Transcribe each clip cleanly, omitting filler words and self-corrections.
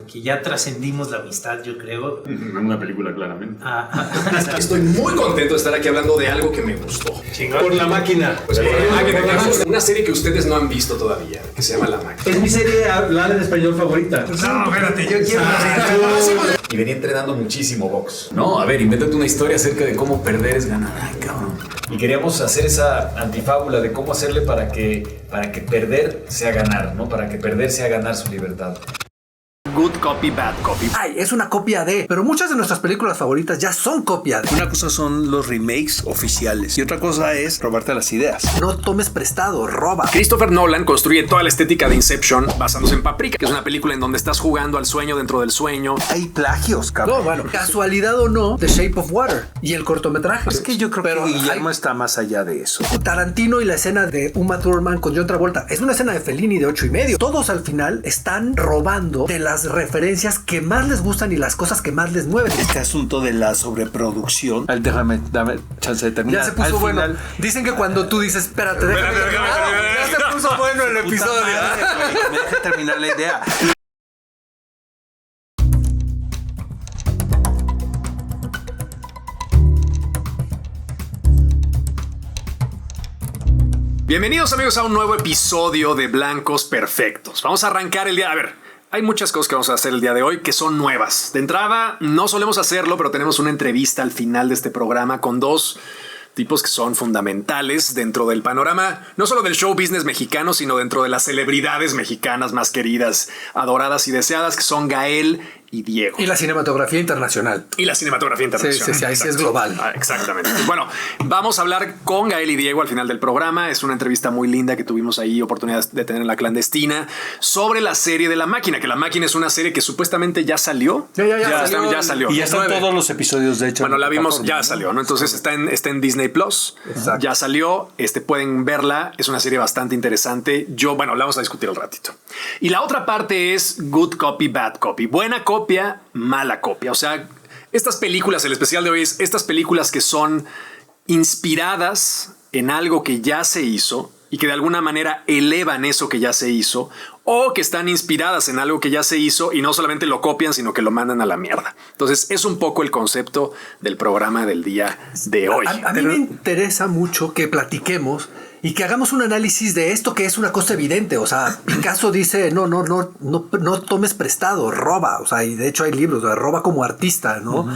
que ya trascendimos la amistad, yo creo. En una película, claramente. Estoy muy contento de estar aquí hablando de algo que me gustó. Chingón. Por La Máquina. Pues una serie que ustedes no han visto todavía, que se llama La Máquina. Es mi serie hablada en español favorita. No, espérate, yo quiero... Y venía entrenando muchísimo box. No, a ver, invéntate una historia acerca de cómo perder es ganar. Ay, cabrón. Y queríamos hacer esa antifábula de cómo hacerle para que perder sea ganar, ¿no? Para que perder sea ganar su libertad. Good copy, bad copy. Ay, es una copia de... Pero muchas de nuestras películas favoritas ya son copia de... Una cosa son los remakes oficiales y otra cosa es robarte las ideas. No tomes prestado, roba. Christopher Nolan construye toda la estética de Inception basándose en Paprika, que es una película en donde estás jugando al sueño dentro del sueño. Hay plagios, cabrón. No, bueno, casualidad o no, The Shape of Water y el cortometraje. Es que yo creo que Guillermo está más allá de eso. Tarantino y la escena de Uma Thurman con John Travolta es una escena de Fellini de 8.5. Todos al final están robando de las referencias que más les gustan y las cosas que más les mueven. Este asunto de la sobreproducción. Dame chance de terminar. Ya se puso al bueno. Final, Dicen que cuando tú dices, espérate, déjame terminar. Ya se puso bueno el episodio. Me deja terminar la idea. Bienvenidos amigos a un nuevo episodio de Blancos Perfectos. Vamos a arrancar el día... A ver, hay muchas cosas que vamos a hacer el día de hoy que son nuevas. De entrada, no solemos hacerlo, pero tenemos una entrevista al final de este programa con dos tipos que son fundamentales dentro del panorama, no solo del show business mexicano, sino dentro de las celebridades mexicanas más queridas, adoradas y deseadas, que son Gael y Diego. Y la cinematografía internacional. Y la cinematografía internacional. Sí, ahí sí es global. Exactamente. Bueno, vamos a hablar con Gael y Diego al final del programa. Es una entrevista muy linda que tuvimos ahí, oportunidad de tener en La Clandestina, sobre la serie de La Máquina, que La Máquina es una serie que supuestamente ya salió. Ya salió. Y ya están todos los episodios, de hecho. Bueno, la vimos, ya salió, ¿no? Entonces está en Disney Plus. Exacto. Ya salió. Pueden verla. Es una serie bastante interesante. La vamos a discutir al ratito. Y la otra parte es good copy, bad copy. Buena copia, mala copia. O sea, estas películas, el especial de hoy es estas películas que son inspiradas en algo que ya se hizo y que de alguna manera elevan eso que ya se hizo, o que están inspiradas en algo que ya se hizo y no solamente lo copian, sino que lo mandan a la mierda. Entonces es un poco el concepto del programa del día de hoy. A mí me interesa mucho que platiquemos y que hagamos un análisis de esto, que es una cosa evidente. O sea, Picasso dice, no tomes prestado, roba. O sea, y de hecho hay libros, roba como artista, ¿no? Uh-huh.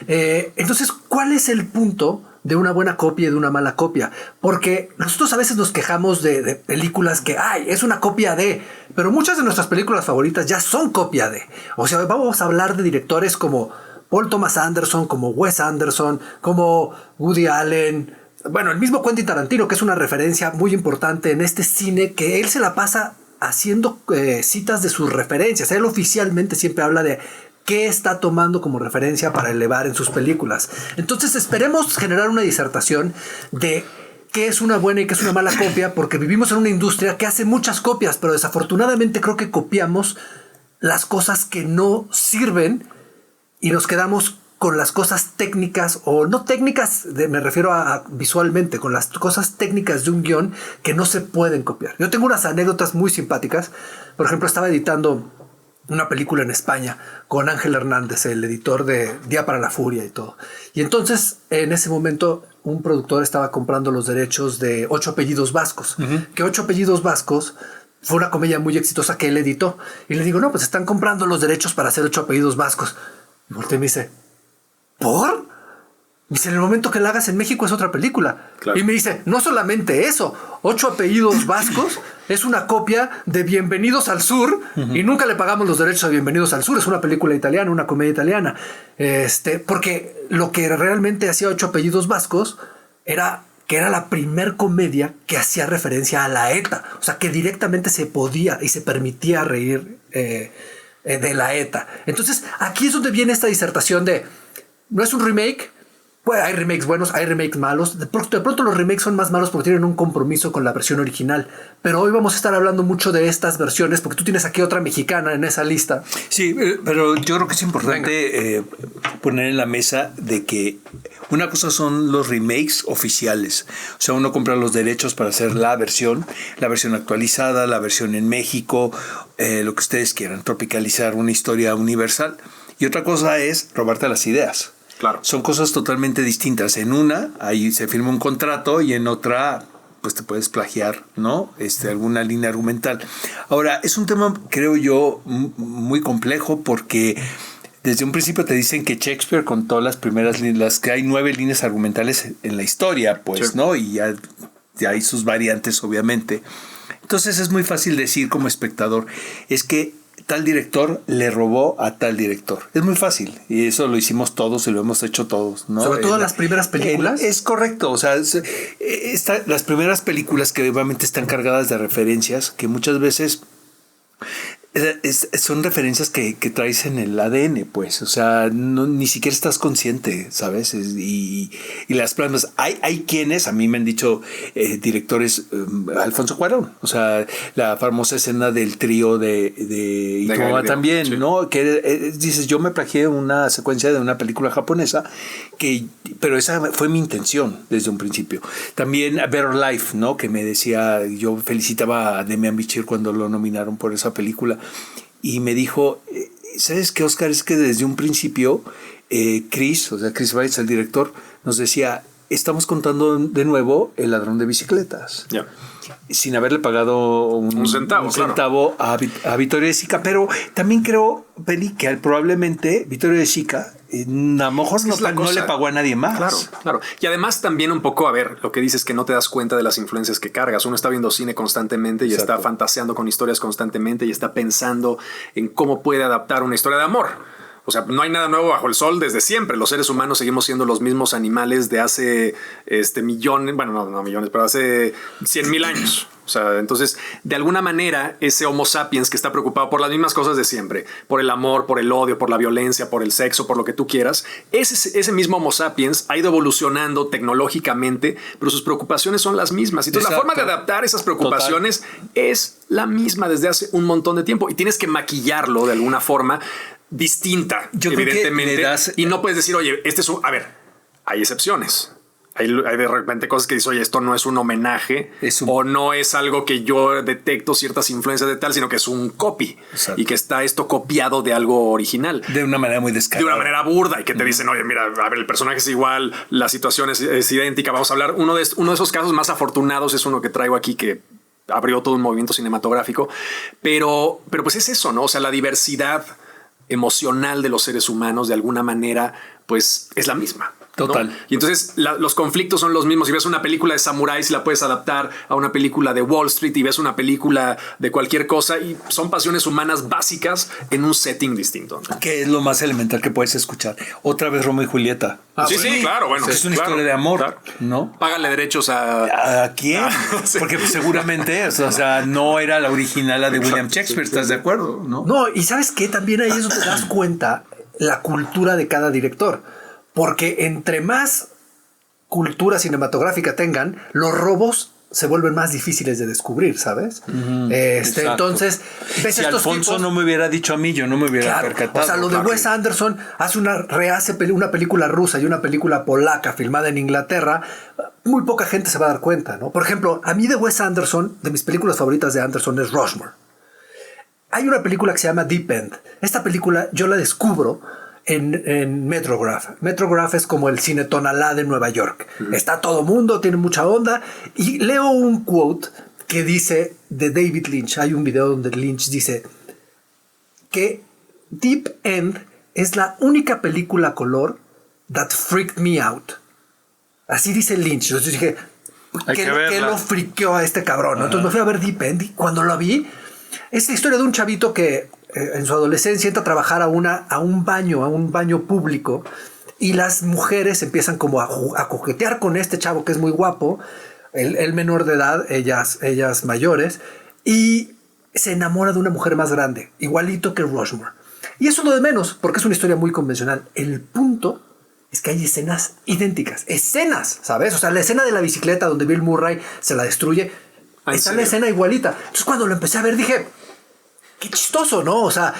Entonces, ¿cuál es el punto de una buena copia y de una mala copia? Porque nosotros a veces nos quejamos de películas que, es una copia de... Pero muchas de nuestras películas favoritas ya son copia de. O sea, vamos a hablar de directores como Paul Thomas Anderson, como Wes Anderson, como Woody Allen... Bueno, el mismo Quentin Tarantino, que es una referencia muy importante en este cine, que él se la pasa haciendo citas de sus referencias. Él oficialmente siempre habla de qué está tomando como referencia para elevar en sus películas. Entonces esperemos generar una disertación de qué es una buena y qué es una mala copia, porque vivimos en una industria que hace muchas copias, pero desafortunadamente creo que copiamos las cosas que no sirven y nos quedamos con las cosas técnicas, o no técnicas, me refiero a visualmente, con las cosas técnicas de un guión que no se pueden copiar. Yo tengo unas anécdotas muy simpáticas. Por ejemplo, estaba editando una película en España con Ángel Hernández, el editor de Día para la Furia y todo. Y entonces, en ese momento, un productor estaba comprando los derechos de 8 apellidos vascos. Uh-huh. Que 8 apellidos vascos fue una comedia muy exitosa que él editó. Y le digo, no, pues están comprando los derechos para hacer 8 apellidos vascos. Y volteé y me dice, ¿por? Me dice, en el momento que la hagas en México es otra película. Claro. Y me dice, no solamente eso, 8 apellidos vascos es una copia de Bienvenidos al Sur. Uh-huh. Y nunca le pagamos los derechos a Bienvenidos al Sur. Es una película italiana, una comedia italiana. Porque lo que realmente hacía 8 apellidos vascos era que era la primer comedia que hacía referencia a la ETA. O sea, que directamente se podía y se permitía reír de la ETA. Entonces, aquí es donde viene esta disertación de... No es un remake, Pues hay remakes buenos, hay remakes malos. De pronto los remakes son más malos porque tienen un compromiso con la versión original. Pero hoy vamos a estar hablando mucho de estas versiones porque tú tienes aquí otra mexicana en esa lista. Sí, pero yo creo que es importante poner en la mesa de que una cosa son los remakes oficiales. O sea, uno compra los derechos para hacer la versión actualizada, la versión en México, lo que ustedes quieran, tropicalizar una historia universal. Y otra cosa es robarte las ideas. Claro. Son cosas totalmente distintas. En una, ahí se firma un contrato y en otra, pues te puedes plagiar, ¿no? Alguna línea argumental. Ahora, es un tema, creo yo, muy complejo porque desde un principio te dicen que Shakespeare contó las primeras líneas, que hay 9 líneas argumentales en la historia, pues, sí, ¿no? Y ya hay sus variantes, obviamente. Entonces es muy fácil decir como espectador, es que tal director le robó a tal director. Es muy fácil. Y eso lo hicimos todos y lo hemos hecho todos, ¿no? Sobre todo en las primeras películas. Es correcto. O sea, las primeras películas que obviamente están cargadas de referencias, que muchas veces son referencias que traes en el ADN, pues. O sea, ni siquiera estás consciente, ¿sabes? Y las plasmas. Hay quienes, a mí me han dicho directores, Alfonso Cuarón, o sea, la famosa escena del trío de y tu mamá también, sí, ¿no? Que dices, yo me plagié una secuencia de una película japonesa, pero esa fue mi intención desde un principio. También A Better Life, ¿no? Que me decía, yo felicitaba a Demian Bichir cuando lo nominaron por esa película. Y me dijo, ¿sabes qué, Oscar? Es que desde un principio Chris Weitz, el director, nos decía, estamos contando de nuevo El ladrón de bicicletas. Yeah. Sin haberle pagado un centavo a Vittorio De Sica. Pero también creo, Penny, que probablemente Vittorio De Sica a lo mejor no le pagó a nadie más. Claro, claro. Y además también un poco, a ver, lo que dices es que no te das cuenta de las influencias que cargas. Uno está viendo cine constantemente y está fantaseando con historias constantemente y está pensando en cómo puede adaptar una historia de amor. O sea, no hay nada nuevo bajo el sol desde siempre. Los seres humanos seguimos siendo los mismos animales de hace millones, bueno, no millones, pero hace 100,000 años. O sea, entonces, de alguna manera, ese Homo sapiens que está preocupado por las mismas cosas de siempre, por el amor, por el odio, por la violencia, por el sexo, por lo que tú quieras, ese mismo Homo sapiens ha ido evolucionando tecnológicamente, pero sus preocupaciones son las mismas. Entonces, la forma de adaptar esas preocupaciones es la misma desde hace un montón de tiempo y tienes que maquillarlo de alguna forma distinta, yo evidentemente, y no puedes decir, oye, a ver, hay excepciones. Hay de repente cosas que dices, oye, esto no es un homenaje o no es algo que yo detecto ciertas influencias de tal, sino que es un copy. Exacto. Y que está esto copiado de algo original. De una manera muy descarada. De una manera burda y que te dicen, oye, mira, a ver, el personaje es igual, la situación es idéntica. Vamos a hablar. Uno de esos casos más afortunados es uno que traigo aquí que abrió todo un movimiento cinematográfico. Pero pues es eso, ¿no? O sea, la diversidad emocional de los seres humanos de alguna manera, pues es la misma. Total. ¿No? Y entonces los conflictos son los mismos. Si ves una película de samuráis, la puedes adaptar a una película de Wall Street y ves una película de cualquier cosa y son pasiones humanas básicas en un setting distinto, ¿no? Que es lo más elemental que puedes escuchar. Otra vez Romeo y Julieta. Sí, claro, bueno. Es una historia de amor, claro, ¿no? Págale derechos a quién. Sí. Porque seguramente, o sea, no era la original, la de William Shakespeare, ¿estás de acuerdo? No, y ¿sabes qué? También ahí eso te das cuenta la cultura de cada director. Porque entre más cultura cinematográfica tengan, los robos se vuelven más difíciles de descubrir, ¿sabes? Entonces, ves si estos Alfonso tipos, no me hubiera dicho a mí, yo no me hubiera percatado. O sea, lo de Wes Anderson hace una película rusa y una película polaca filmada en Inglaterra. Muy poca gente se va a dar cuenta, ¿no? Por ejemplo, a mí de Wes Anderson, de mis películas favoritas de Anderson es Rushmore. Hay una película que se llama Deep End. Esta película yo la descubro en Metrograph. Metrograph es como el cine tonalá de Nueva York. Está todo mundo, tiene mucha onda. Y leo un quote que dice de David Lynch. Hay un video donde Lynch dice que Deep End es la única película a color that freaked me out. Así dice Lynch. Entonces dije, ¿qué lo friqueó a este cabrón? ¿No? Entonces me fui a ver Deep End y cuando lo vi, es la historia de un chavito que en su adolescencia entra a trabajar a un baño público y las mujeres empiezan como a coquetear con este chavo que es muy guapo, el menor de edad, ellas mayores, y se enamora de una mujer más grande, igualito que Rushmore. Y eso es lo de menos, porque es una historia muy convencional. El punto es que hay escenas idénticas. Escenas, ¿sabes? O sea, la escena de la bicicleta donde Bill Murray se la destruye, está la escena igualita. Entonces, cuando lo empecé a ver, dije, qué chistoso, ¿no? O sea,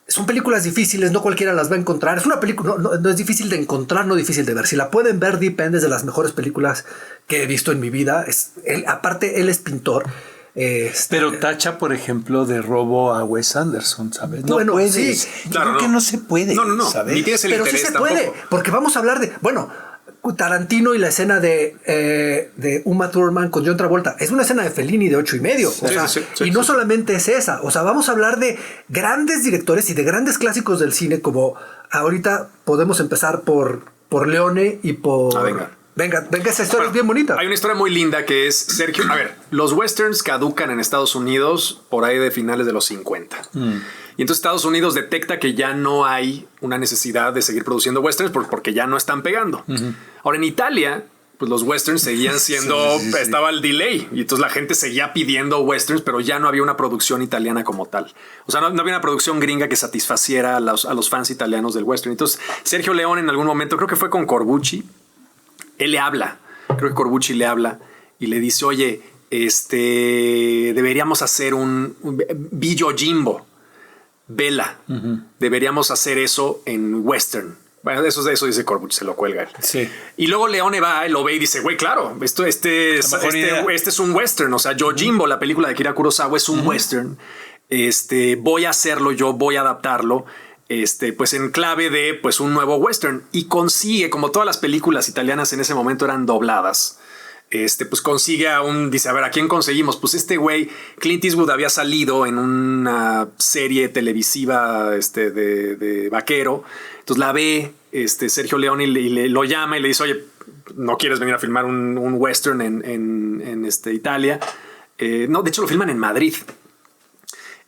son películas difíciles, no cualquiera las va a encontrar. Es una película, no es difícil de encontrar, no difícil de ver. Si la pueden ver, Deep End es de las mejores películas que he visto en mi vida. Aparte, él es pintor. Pero tacha, por ejemplo, de robo a Wes Anderson, ¿sabes? No Bueno, puedes. sí. Claro, Creo que no se puede. No. ¿sabes? Ni tienes el Pero sí interés se tampoco. puede, porque vamos a hablar de... Bueno, Tarantino y la escena de Uma Thurman con John Travolta. Es una escena de Fellini de 8.5. O sea, sí, y no solamente es esa. O sea, vamos a hablar de grandes directores y de grandes clásicos del cine, como ahorita podemos empezar por Leone y por... Venga, esa historia es bien bonita. Hay una historia muy linda que es Sergio. A ver, los westerns caducan en Estados Unidos por ahí de finales de los 50. Y entonces Estados Unidos detecta que ya no hay una necesidad de seguir produciendo westerns porque ya no están pegando. Ahora en Italia, pues los westerns seguían siendo, Sí. estaba el delay y entonces la gente seguía pidiendo westerns, pero ya no había una producción italiana como tal. O sea, no había una producción gringa que satisfaciera a los fans italianos del western. Entonces Sergio Leone en algún momento, creo que fue con Corbucci, él le habla, creo que Corbucci le habla y le dice, oye, deberíamos hacer un Billo Jimbo, Vela, deberíamos hacer eso en western. Bueno, eso dice Corbucci, se lo cuelga él. Sí. Y luego Leone va, lo ve y dice, güey, claro, este es un western. O sea, Yojimbo, la película de Akira Kurosawa, es un western. Voy a hacerlo yo, voy a adaptarlo. Pues en clave de pues un nuevo western, y consigue, como todas las películas italianas en ese momento eran dobladas, pues consigue dice, a ver, ¿a quién conseguimos? Pues este güey, Clint Eastwood había salido en una serie televisiva de vaquero, entonces la ve Sergio Leone y lo llama y le dice, oye, ¿no quieres venir a filmar un western en Italia? No, de hecho lo filman en Madrid.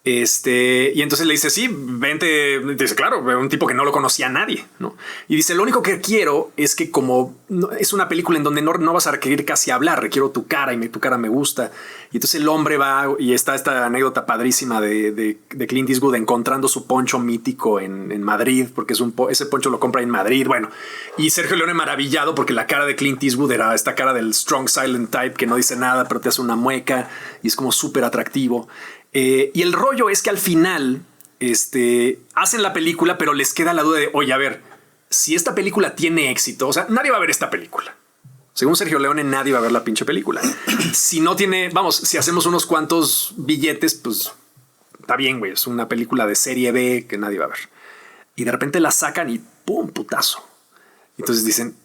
Y entonces le dice, sí, vente. Dice, claro, un tipo que no lo conocía a nadie, ¿no? Y dice, lo único que quiero es que como es una película en donde no vas a requerir casi hablar, requiero tu cara y tu cara me gusta. Y entonces el hombre va y está esta anécdota padrísima de Clint Eastwood encontrando su poncho mítico en Madrid, porque ese poncho lo compra en Madrid. Bueno, y Sergio Leone maravillado porque la cara de Clint Eastwood era esta cara del strong silent type que no dice nada, pero te hace una mueca y es como súper atractivo. Y el rollo es que al final hacen la película, pero les queda la duda de, oye, a ver, si esta película tiene éxito, o sea, nadie va a ver esta película. Según Sergio Leone, nadie va a ver la pinche película. Si no tiene, si hacemos unos cuantos billetes, pues está bien, güey. Es una película de serie B que nadie va a ver. Y de repente la sacan y ¡pum! Putazo. Entonces dicen,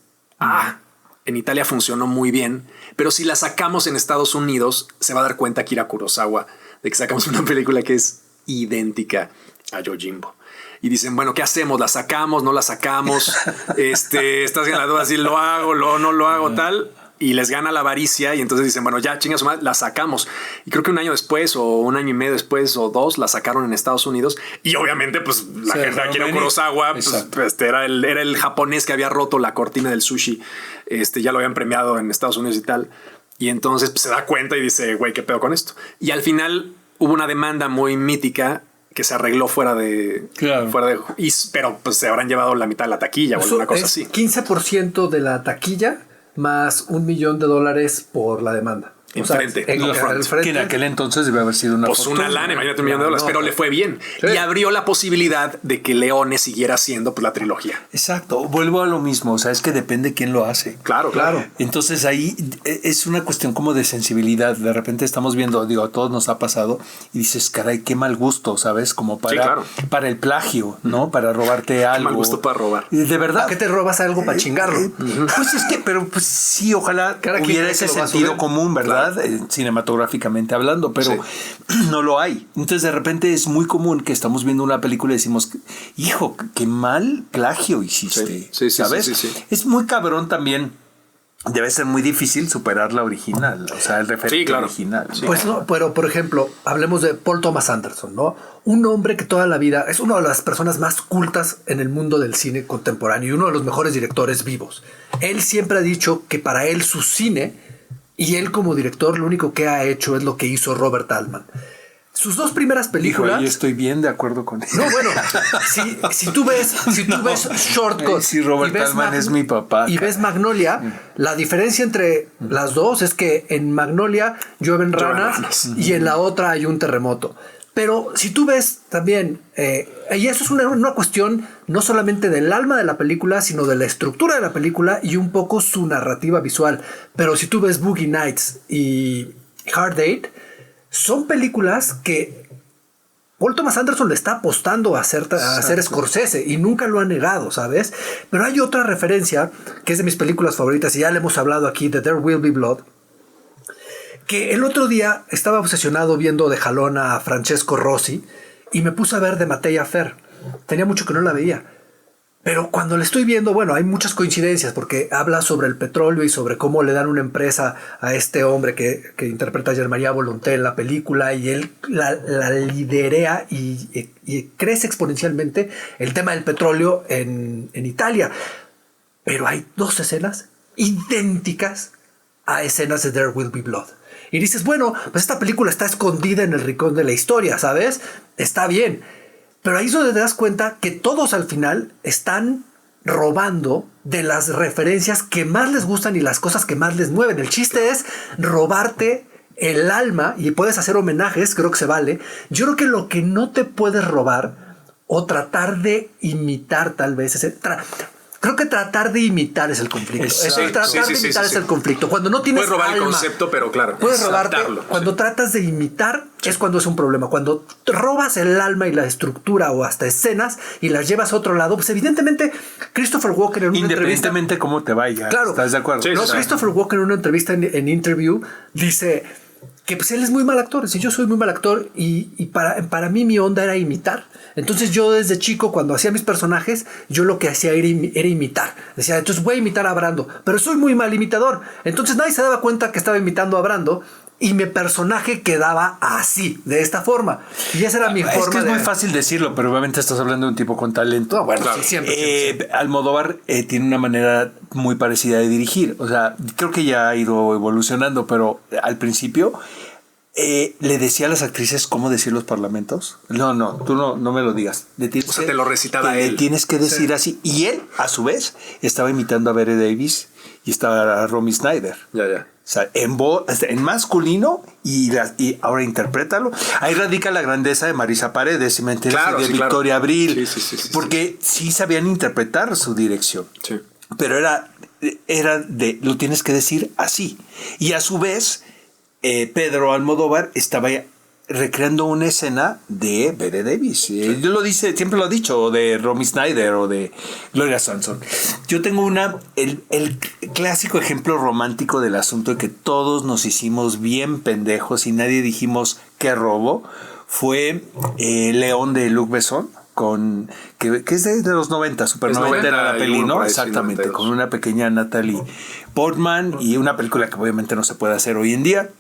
en Italia funcionó muy bien, pero si la sacamos en Estados Unidos, se va a dar cuenta Akira Kurosawa de que sacamos una película que es idéntica a Yojimbo. Y dicen, bueno, ¿qué hacemos? ¿La sacamos? ¿No la sacamos? Estás en la duda si lo hago, no lo hago, tal. Y les gana la avaricia y entonces dicen, bueno, ya, chinga su madre, la sacamos. Y creo que un año después o un año y medio después o dos la sacaron en Estados Unidos. Y obviamente, pues la gente de Akira Kurosawa pues, era el japonés que había roto la cortina del sushi. Ya lo habían premiado en Estados Unidos y tal. Y entonces pues, se da cuenta y dice, güey, ¿qué pedo con esto? Y al final hubo una demanda muy mítica que se arregló fuera de... pero pues se habrán llevado la mitad de la taquilla o alguna cosa así. 15% de la taquilla más $1 millón por la demanda. Enfrente. Que en aquel entonces debe haber sido una pues una lana, imagínate $1 millón, pero le fue bien. Sí. Y abrió la posibilidad de que Leone siguiera haciendo pues, la trilogía. Exacto. Vuelvo a lo mismo. O sea, es que depende quién lo hace. Claro. Entonces ahí es una cuestión como de sensibilidad. De repente estamos viendo, digo, a todos nos ha pasado y dices, caray, qué mal gusto, ¿sabes? Como para el plagio, ¿no? Para robarte algo. Qué mal gusto para robar. De verdad. ¿Para qué te robas algo para chingarlo? Pues es que, pero pues sí, ojalá hubiera ese sentido común, ¿verdad? Cinematográficamente hablando, pero no lo hay. Entonces de repente es muy común que estamos viendo una película y decimos, hijo, qué mal plagio hiciste, ¿sabes? Sí. Es muy cabrón también. Debe ser muy difícil superar la original, o sea, el referente original. Sí. Pues no, pero por ejemplo, hablemos de Paul Thomas Anderson, ¿no? Un hombre que toda la vida es una de las personas más cultas en el mundo del cine contemporáneo y uno de los mejores directores vivos. Él siempre ha dicho que para él su cine y él como director lo único que ha hecho es lo que hizo Robert Altman. sus dos primeras películas. Yo estoy bien de acuerdo con eso. No, bueno, si tú ves Short Cut Sí, Robert Altman es mi papá. Y ves Magnolia, la diferencia entre las dos es que en Magnolia llueven ranas y en la otra hay un terremoto. Pero si tú ves también, y eso es una cuestión no solamente del alma de la película, sino de la estructura de la película y un poco su narrativa visual. Pero si tú ves Boogie Nights y Hard Eight, son películas que Paul Thomas Anderson le está apostando a hacer Scorsese y nunca lo ha negado, ¿sabes? Pero hay otra referencia que es de mis películas favoritas y ya le hemos hablado aquí, de There Will Be Blood, que el otro día estaba obsesionado viendo de jalón a Francesco Rossi y me puse a ver de Mattei Affer. Tenía mucho que no la veía. Pero cuando le estoy viendo, bueno, hay muchas coincidencias porque habla sobre el petróleo y sobre cómo le dan una empresa a este hombre que interpreta a Jean-Marie Volonté en la película y él la liderea y crece exponencialmente el tema del petróleo en Italia. Pero hay dos escenas idénticas a escenas de There Will Be Blood. Y dices, bueno, pues esta película está escondida en el rincón de la historia, ¿sabes? Está bien. Pero ahí es donde te das cuenta que todos al final están robando de las referencias que más les gustan y las cosas que más les mueven. El chiste es robarte el alma y puedes hacer homenajes, creo que se vale. Yo creo que lo que no te puedes robar o tratar de imitar tal vez creo que tratar de imitar es el conflicto. Tratar de imitar es el conflicto. Cuando no tienes puedes robar alma, el concepto, pero claro. Puedes robarte. Cuando tratas de imitar es cuando es un problema. Cuando robas el alma y la estructura o hasta escenas y las llevas a otro lado, pues evidentemente Christopher Walken en una entrevista... Independientemente cómo te vaya. Claro. ¿Estás de acuerdo? Sí, No, Christopher Walken en una entrevista en Interview dice que pues él es muy mal actor. Si yo soy muy mal actor y para mí mi onda era imitar. Entonces yo desde chico cuando hacía mis personajes yo lo que hacía era imitar. Decía, entonces voy a imitar a Brando, pero soy muy mal imitador. Entonces nadie se daba cuenta que estaba imitando a Brando y mi personaje quedaba así, de esta forma. Y esa era mi forma. Es que es muy fácil decirlo, pero obviamente estás hablando de un tipo con talento. No, bueno, claro. sí, siempre. Almodóvar tiene una manera muy parecida de dirigir. O sea, creo que ya ha ido evolucionando, pero al principio... le decía a las actrices cómo decir los parlamentos. No, tú no me lo digas. O sea, te lo recitaba él. Le tienes que decir así. Y él, a su vez, estaba imitando a Bette Davis y estaba a Romy Schneider. Ya. O sea, en masculino y ahora interprétalo. Ahí radica la grandeza de Marisa Paredes y de Victoria Abril. Sí, porque sí sabían interpretar su dirección. Sí. Pero era lo tienes que decir así. Y a su vez... Pedro Almodóvar estaba recreando una escena de Bette Davis. Él lo dice, siempre lo ha dicho, o de Romy Schneider o de Gloria Swanson. Yo tengo el clásico ejemplo romántico del asunto de que todos nos hicimos bien pendejos y nadie dijimos qué robo. Fue León de Luc Besson. Que es de los 90, super 90 era la peli, ¿no? Exactamente, con una pequeña Natalie Portman y una película que obviamente no se puede hacer hoy en día.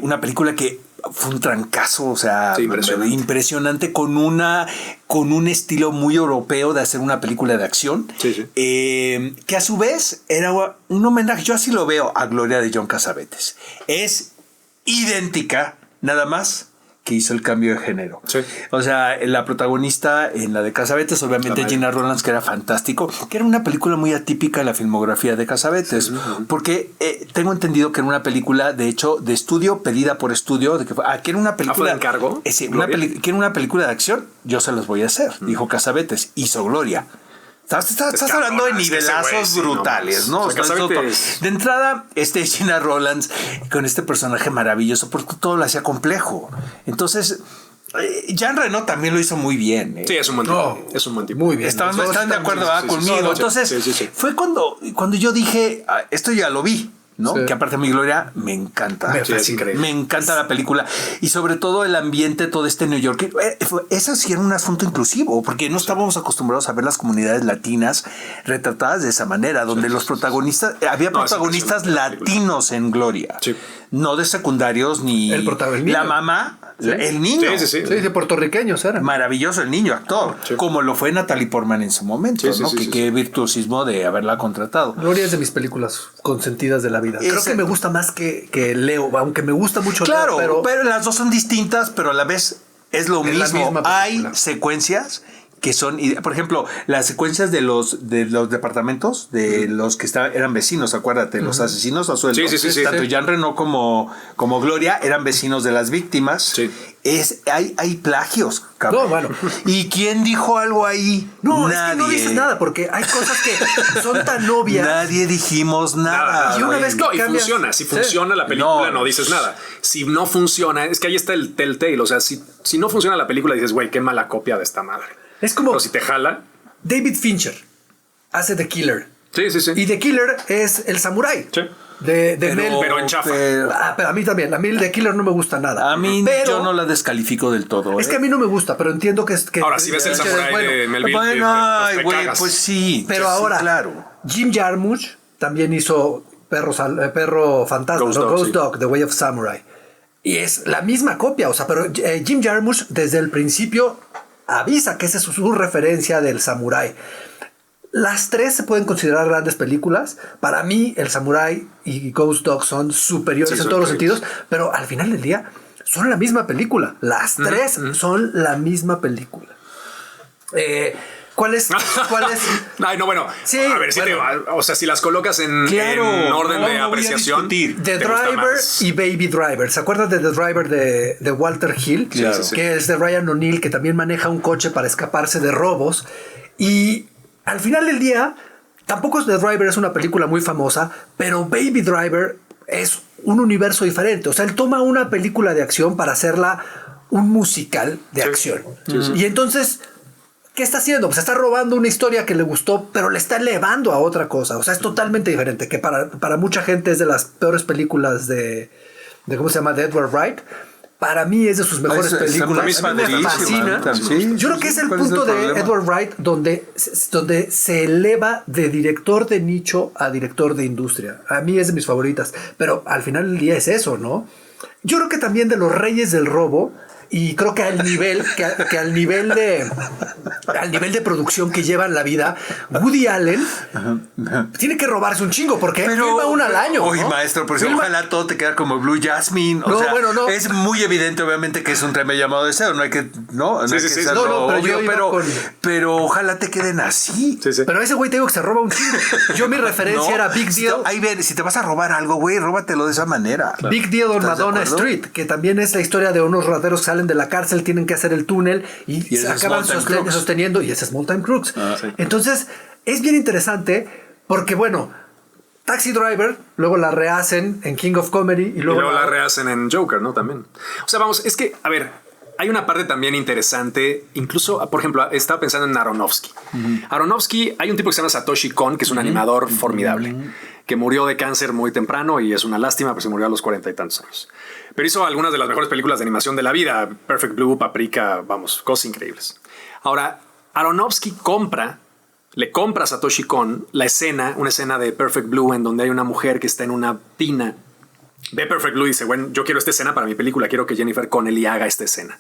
Una película que fue un trancazo, o sea, impresionante con un estilo muy europeo de hacer una película de acción, que a su vez era un homenaje, yo así lo veo, a Gloria de John Cassavetes. Es idéntica, nada más que hizo el cambio de género. Sí. O sea, la protagonista en la de Cassavetes, obviamente Gina Rowlands, que era fantástico, que era una película muy atípica en la filmografía de Cassavetes, porque tengo entendido que era una película, de hecho, de estudio, pedida por estudio, de que era una película... ¿Fue de encargo? ¿Quieren una película de acción? Yo se los voy a hacer, dijo Cassavetes. Hizo Gloria. Estás hablando de nivelazos brutales, ¿no? O sea, de entrada, Gina Rowlands con este personaje maravilloso, porque todo lo hacía complejo. Entonces, Jean Reno también lo hizo muy bien. Sí, es un buen tipo. Es un buen tipo. Muy bien. Están de acuerdo conmigo. Entonces, fue cuando yo dije, esto ya lo vi. ¿No? Sí. Que aparte a mi Gloria me encanta. Me encanta la película. Y sobre todo el ambiente, todo este New York. Eso sí era un asunto inclusivo, porque no estábamos acostumbrados a ver las comunidades latinas retratadas de esa manera, donde los protagonistas, había protagonistas latinos en Gloria. Sí. no de secundarios ni El protagonista. la mamá, el niño. Sí. Sí, de puertorriqueños eran. Maravilloso el niño actor, como lo fue Natalie Portman en su momento, Sí, ¿no? sí, sí, Qué virtuosismo de haberla contratado. Gloria es de mis películas consentidas de la vida. Creo que me gusta más que Leo, aunque me gusta mucho Claro, Leo, pero las dos son distintas, pero a la vez es lo Es la mismo. misma Hay película. secuencias que son, por ejemplo, las secuencias de los departamentos de los que eran vecinos, acuérdate, los asesinos a sueldo. Sí. Tanto Jean Reno como Gloria eran vecinos de las víctimas. Sí. Hay plagios, cabrón. No, bueno. ¿Y quién dijo algo ahí? No, Nadie. es que no dices nada, porque hay cosas que son tan obvias. Nadie dijimos nada. Y una güey. vez que No, y cambias- funciona. Si Sí. funciona la película, No. no dices nada. Si no funciona, es que ahí está el telltale. O sea, si no funciona la película, dices, güey, qué mala copia de esta madre. Es como Pero si te jala. David Fincher hace The Killer. Sí. Y The Killer es el samurái. Sí. De Mel. Pero en chafa. Pero a mí también. A mí el The Killer no me gusta nada. A mí Pero yo no la descalifico del todo. es que a mí no me gusta, pero entiendo que es que. Ahora, si ves el que es samurái bueno. de Melville, Bueno, ay, te güey, cagas. pues sí. Pero sí, ahora, claro. Jim Jarmusch también hizo Perro Fantasma, Ghost ¿no? Dog, Ghost sí. Dog, The Way of Samurai. Y es la misma copia, o sea, pero Jim Jarmusch desde el principio avisa que esa es su referencia del samurái. Las tres se pueden considerar grandes películas. Para mí, El Samurai y Ghost Dog son superiores Sí, en son todos los increíbles. sentidos, pero al final del día son la misma película. Las tres son la misma película. ¿Cuál es? Ay, no, bueno. Sí, a ver, bueno. o sea, si las colocas en orden de apreciación. discutir. The te gusta Driver más. y Baby Driver. ¿Se acuerdan de The Driver de Walter Hill? Claro. Sí. Que es de Ryan O'Neal, que también maneja un coche para escaparse de robos. Y al final del día, tampoco The Driver es una película muy famosa, pero Baby Driver es un universo diferente. O sea, él toma una película de acción para hacerla un musical de acción. Y entonces, ¿qué está haciendo? Pues está robando una historia que le gustó, pero le está elevando a otra cosa. O sea, es totalmente diferente, que para mucha gente es de las peores películas de ¿cómo se llama? De Edward Wright. Para mí es de sus mejores películas. A mí me fascina. Sí, Yo creo que es el ¿cuál punto de problema? Edward Wright donde se eleva de director de nicho a director de industria. A mí es de mis favoritas. Pero al final del día es eso, ¿no? Yo creo que también de los reyes del robo. Y creo que al nivel de producción que llevan la vida, Woody Allen tiene que robarse un chingo porque filma una al año. Oye, ¿no? maestro, pero si Filma- ojalá todo te queda como Blue Jasmine. No, bueno, no. Es muy evidente, obviamente, que es un tremendo llamado de deseo. No hay que, no hay que sí. serlo No, pero yo obvio, iba pero ojalá te queden así. Sí. Pero ese güey te digo que se roba un chingo. Yo mi referencia No, era Big si Deal. ahí ven, si te vas a robar algo, güey, róbatelo de esa manera. Big Deal on ¿Estás de Madonna acuerdo? Street, que también es la historia de unos rateros que salen de la cárcel, tienen que hacer el túnel y Y ese se es acaban Small Time Crooks. sosteniendo, y ese es Small Time Crooks. Entonces, es bien interesante porque, bueno, Taxi Driver, luego la rehacen en King of Comedy y luego, la rehacen en Joker, ¿no? También. O sea, vamos, es que, a ver, hay una parte también interesante. Incluso, por ejemplo, estaba pensando en Aronofsky. Aronofsky, hay un tipo que se llama Satoshi Kon, que es un animador formidable, que murió de cáncer muy temprano y es una lástima, pues se murió a los 40 y tantos años. Pero hizo algunas de las mejores películas de animación de la vida. Perfect Blue, Paprika, vamos, cosas increíbles. Ahora, Aronofsky le compra a Satoshi Kon una escena de Perfect Blue en donde hay una mujer que está en una tina. Ve Perfect Blue y dice, bueno, yo quiero esta escena para mi película, quiero que Jennifer Connelly haga esta escena.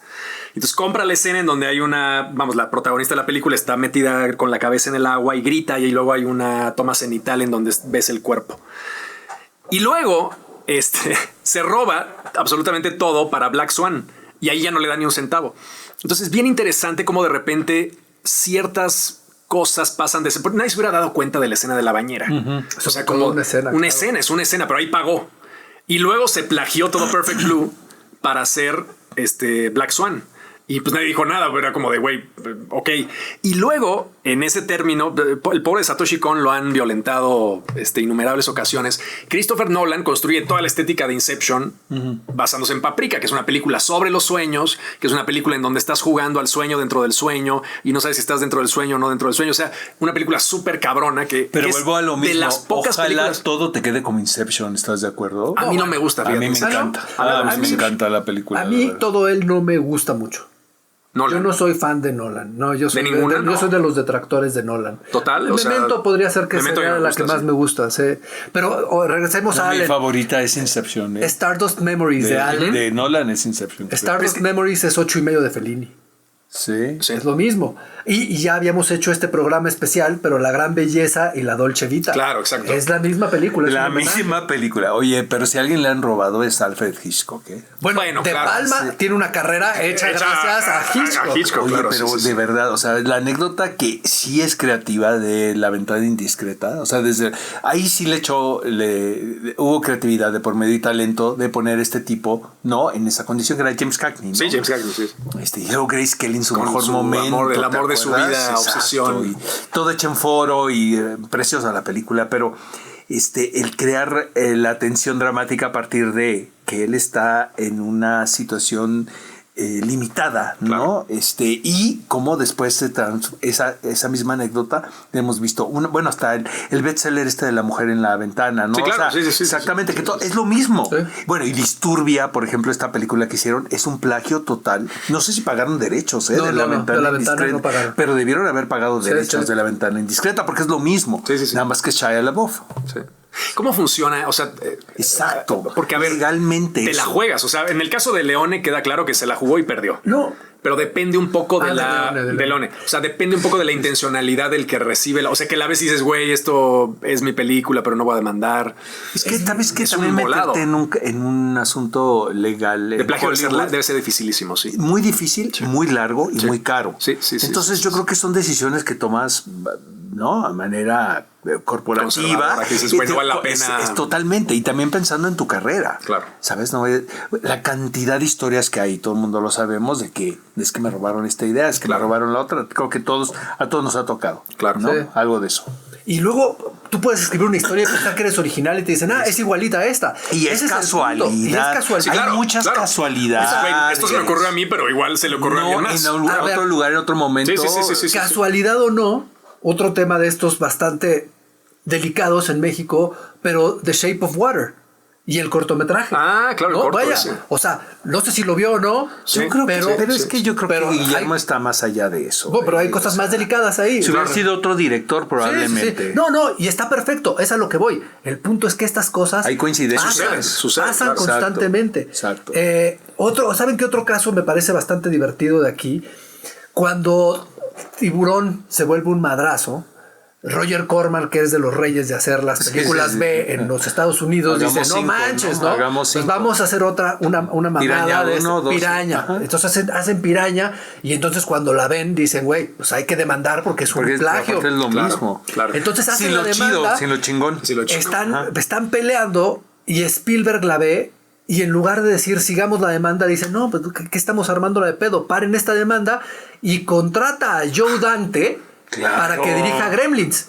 Entonces compra la escena en donde hay la protagonista de la película está metida con la cabeza en el agua y grita, y luego hay una toma cenital en donde ves el cuerpo. Y luego se roba absolutamente todo para Black Swan y ahí ya no le da ni un centavo. Entonces es bien interesante cómo de repente ciertas cosas pasan de... Porque nadie se hubiera dado cuenta de la escena de la bañera. O sea, como una escena, una claro. escena, es una escena, pero ahí pagó. Y luego se plagió todo Perfect Blue para hacer Black Swan. Y pues nadie dijo nada, pero era como de, güey, ok. Y luego, en ese término, el pobre Satoshi Kon lo han violentado innumerables ocasiones. Christopher Nolan construye toda la estética de Inception basándose en Paprika, que es una película sobre los sueños, que es una película en donde estás jugando al sueño dentro del sueño y no sabes si estás dentro del sueño o no dentro del sueño. O sea, una película súper cabrona Pero que vuelvo a lo mismo. de las pocas Ojalá películas... todo te quede como Inception, ¿estás de acuerdo? A mí no me gusta, A mí me fíjate. encanta. ¿no? A mí me encanta la película. A la mí verdad. todo él no me gusta mucho. Nolan. Yo no soy fan de Nolan. No, yo soy ninguna, yo no. soy de los detractores de Nolan. Total, o sea, Memento podría ser que Memento sea ya me la gusta, que más sí. me gusta. Sí. Pero regresemos a Mi Allen. favorita es Inception. Stardust Memories de Allen. De Nolan es Inception. Stardust Memories es 8.5 de Fellini. Sí. Sí. Es lo mismo. Y ya habíamos hecho este programa especial, pero La Gran Belleza y La Dolce Vita. Claro, exacto. Es la misma película. es La un homenaje. misma película. Oye, pero si a alguien le han robado es Alfred Hitchcock, ¿eh? Bueno, De claro. Palma tiene una carrera hecha gracias a Hitchcock. Oye, claro, pero sí, sí, de sí. verdad, o sea, la anécdota que sí es creativa de La Ventana Indiscreta, o sea, desde ahí sí hubo creatividad de por medio y talento de poner este tipo, ¿no? En esa condición que era James Cagney, ¿no? Sí, James Cagney, sí. Y luego Grace Kelly en su Con mejor su momento. amor, el ¿te amor de su acuerdas? vida, Exacto, obsesión. y todo hecho en foro y preciosa la película, pero el crear la tensión dramática a partir de que él está en una situación limitada, ¿no? Claro. Y cómo después esa misma anécdota hemos visto, bueno, hasta el bestseller de La mujer en la ventana, ¿no? Sí, claro, O sea, sí, exactamente, sí, que sí, todo sí. es lo mismo. Sí. Bueno, y Disturbia, por ejemplo, esta película que hicieron, es un plagio total. No sé si pagaron derechos, No, de La no, Ventana de La Ventana Indiscreta, no pagaron. pero debieron haber pagado Sí, derechos sí. de La Ventana Indiscreta, porque es lo mismo. Sí, sí, sí. Nada más que Shia LaBeouf. Sí. ¿Cómo funciona? O sea, Exacto. porque a ver, legalmente te la eso. juegas. O sea, en el caso de Leone queda claro que se la jugó y perdió. No. Pero depende un poco de de Leone. O sea, depende un poco de la intencionalidad del que recibe. O sea, que la ves y dices, güey, esto es mi película, pero no voy a demandar. Es que sabes que es también un volado. meterte en un asunto legal. De plagio Hollywood, debe ser dificilísimo, sí. muy difícil, muy largo y muy caro. Sí, sí, sí, Entonces sí, yo sí, creo que son decisiones que tomas, ¿no? A manera corporativa. Conservadora, que dices, bueno, vale la pena. Es totalmente. Y también pensando en tu carrera. Claro. ¿Sabes? No, la cantidad de historias que hay, todo el mundo lo sabemos, de que es que me robaron esta idea, es que Claro. me robaron la otra. Creo que a todos nos ha tocado. Claro. ¿no? Sí. Algo de eso. Y luego tú puedes escribir una historia y pensar que eres original y te dicen, es igualita a esta. Y es Ese el casualidad. punto. Y es casualidad. Sí, claro, Hay muchas claro. casualidades. Güey, esto se me ocurrió a mí, pero igual se le ocurrió a alguien más. En A ver. otro lugar, en otro momento. Sí. Casualidad o no, otro tema de estos bastante delicados en México, pero The Shape of Water y el cortometraje. Ah, claro, el ¿no? corto, Vaya, sí. o sea, no sé si lo vio o no, Sí, Pero es que yo creo pero que Guillermo hay- está más allá de eso. pero hay cosas más delicadas ahí. Si hubiera Claro. sido otro director, Sí, probablemente. sí. No, y está perfecto, es a lo que voy. El punto es que estas cosas Hay coincidencias. Sucede, pasan claro. constantemente. Exacto. ¿Saben qué otro caso me parece bastante divertido de aquí? Cuando Tiburón se vuelve un madrazo, Roger Corman, que es de los reyes de hacer las Sí, películas sí, sí. B en los Estados Unidos, Hagamos dice, no 5, manches, ¿no? ¿no? Hagamos Pues 5. vamos a hacer una mamada Piraña de 1, 2. Piraña. Ajá. Entonces hacen Piraña y entonces cuando la ven dicen, güey, pues hay que demandar porque es un Porque plagio. aparte es lo Claro, mismo. claro. Entonces hacen Sin la lo demanda. chido, sin lo chingón. Sí, lo chico. Están peleando y Spielberg la ve y en lugar de decir sigamos la demanda dice no, pues ¿qué estamos armando la de pedo? Paren esta demanda y contrata a Joe Dante Claro. para que dirija Gremlins.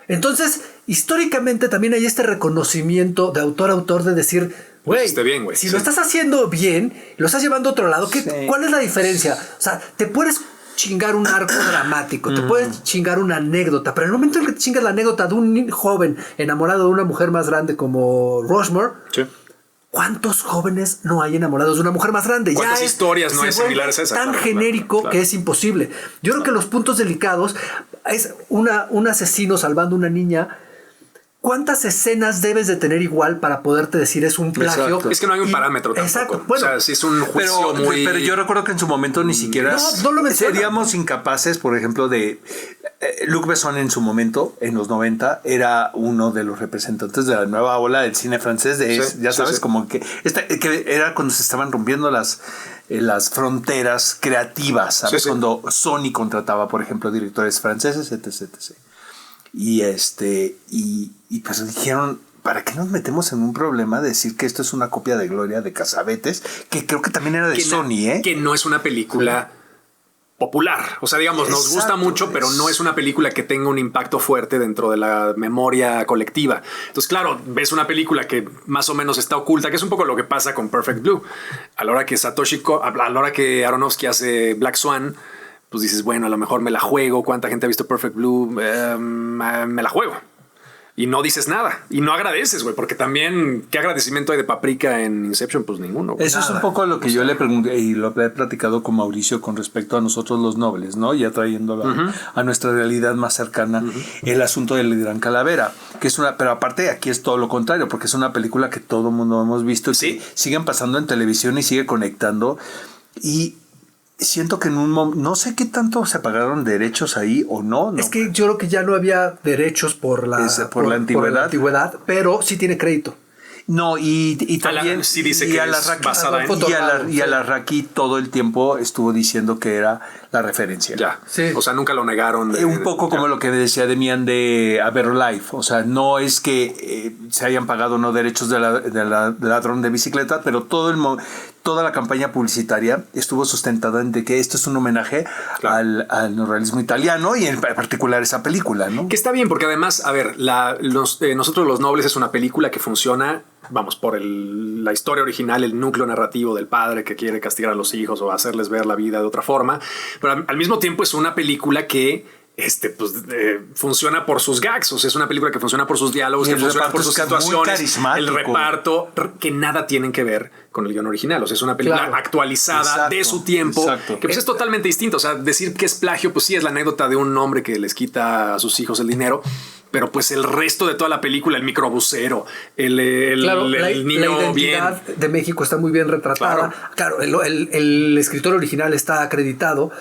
Entonces, históricamente también hay este reconocimiento de autor a autor de decir, güey, hiciste bien, güey, si sí. lo estás haciendo bien, lo estás llevando a otro lado, Sí. ¿cuál es la diferencia? O sea, te puedes chingar un arco dramático, te puedes chingar una anécdota, pero en el momento en que te chingas la anécdota de un joven enamorado de una mujer más grande como Rushmore, Sí. ¿cuántos jóvenes no hay enamorados de una mujer más grande? ¿Cuántas historias no se hay vuelve similares a esa? tan Claro, genérico claro. que es imposible. Yo creo que los puntos delicados es un asesino salvando a una niña. ¿Cuántas escenas debes de tener igual para poderte decir es un plagio? Exacto. Es que no hay un Y- parámetro tampoco. Exacto. Bueno, o sea, sí es un juicio Pero yo recuerdo que en su momento ni siquiera no lo mencionan. seríamos incapaces, por ejemplo, de Luc Besson en su momento, en los 90, era uno de los representantes de la nueva ola del cine francés, Sí, ya sí, sabes, sí. como que era cuando se estaban rompiendo las fronteras creativas, ¿sabes? Sí, sí. Cuando Sony contrataba, por ejemplo, directores franceses, etc. Y y pues dijeron, ¿para qué nos metemos en un problema de decir que esto es una copia de Gloria de Casabetes? Que creo que también era de que Sony, ¿eh? Que no es una película popular. O sea, digamos, nos gusta Exacto, mucho, pero no es una película que tenga un impacto fuerte dentro de la memoria colectiva. Entonces, claro, ves una película que más o menos está oculta, que es un poco lo que pasa con Perfect Blue. A la hora que a la hora que Aronofsky hace Black Swan, pues dices, bueno, a lo mejor me la juego. ¿Cuánta gente ha visto Perfect Blue? Me la juego. y no dices nada y no agradeces, güey, porque también qué agradecimiento hay de Paprika en Inception, pues ninguno, güey. Eso es un poco lo que yo le pregunté y lo he platicado con Mauricio con respecto a nosotros los nobles, ¿no? Ya trayéndolo a nuestra realidad más cercana, el asunto del Gran Calavera, que es pero aparte aquí es todo lo contrario, porque es una película que todo el mundo hemos visto y que siguen pasando en televisión y sigue conectando, y siento que en un momento, no sé qué tanto se pagaron derechos ahí o no. Es que yo creo que ya no había derechos por la antigüedad, pero sí tiene crédito. No, y también sí dice que es basada en... Y Alarraqui todo el tiempo estuvo diciendo que era la referencia. Ya, sí. O sea, nunca lo negaron. Un poco como lo que decía Demian de A Better Life. O sea, no es que se hayan pagado no derechos de ladrón de bicicleta, pero toda la campaña publicitaria estuvo sustentada en de que esto es un homenaje al neorrealismo italiano y en particular esa película, ¿no? Que está bien, porque además, a ver, Nosotros los Nobles es una película que funciona, vamos, por la historia original, el núcleo narrativo del padre que quiere castigar a los hijos o hacerles ver la vida de otra forma, pero al mismo tiempo es una película que funciona por sus gags, o sea, es una película que funciona por sus diálogos, que funciona por sus situaciones, el reparto, que nada tienen que ver con el guión original, o sea, es una película actualizada de su tiempo, que pues es totalmente distinto, o sea, decir que es plagio, pues sí, es la anécdota de un hombre que les quita a sus hijos el dinero, pero pues el resto de toda la película, el microbusero, el niño la identidad bien de México está muy bien retratada. Claro, el escritor original está acreditado,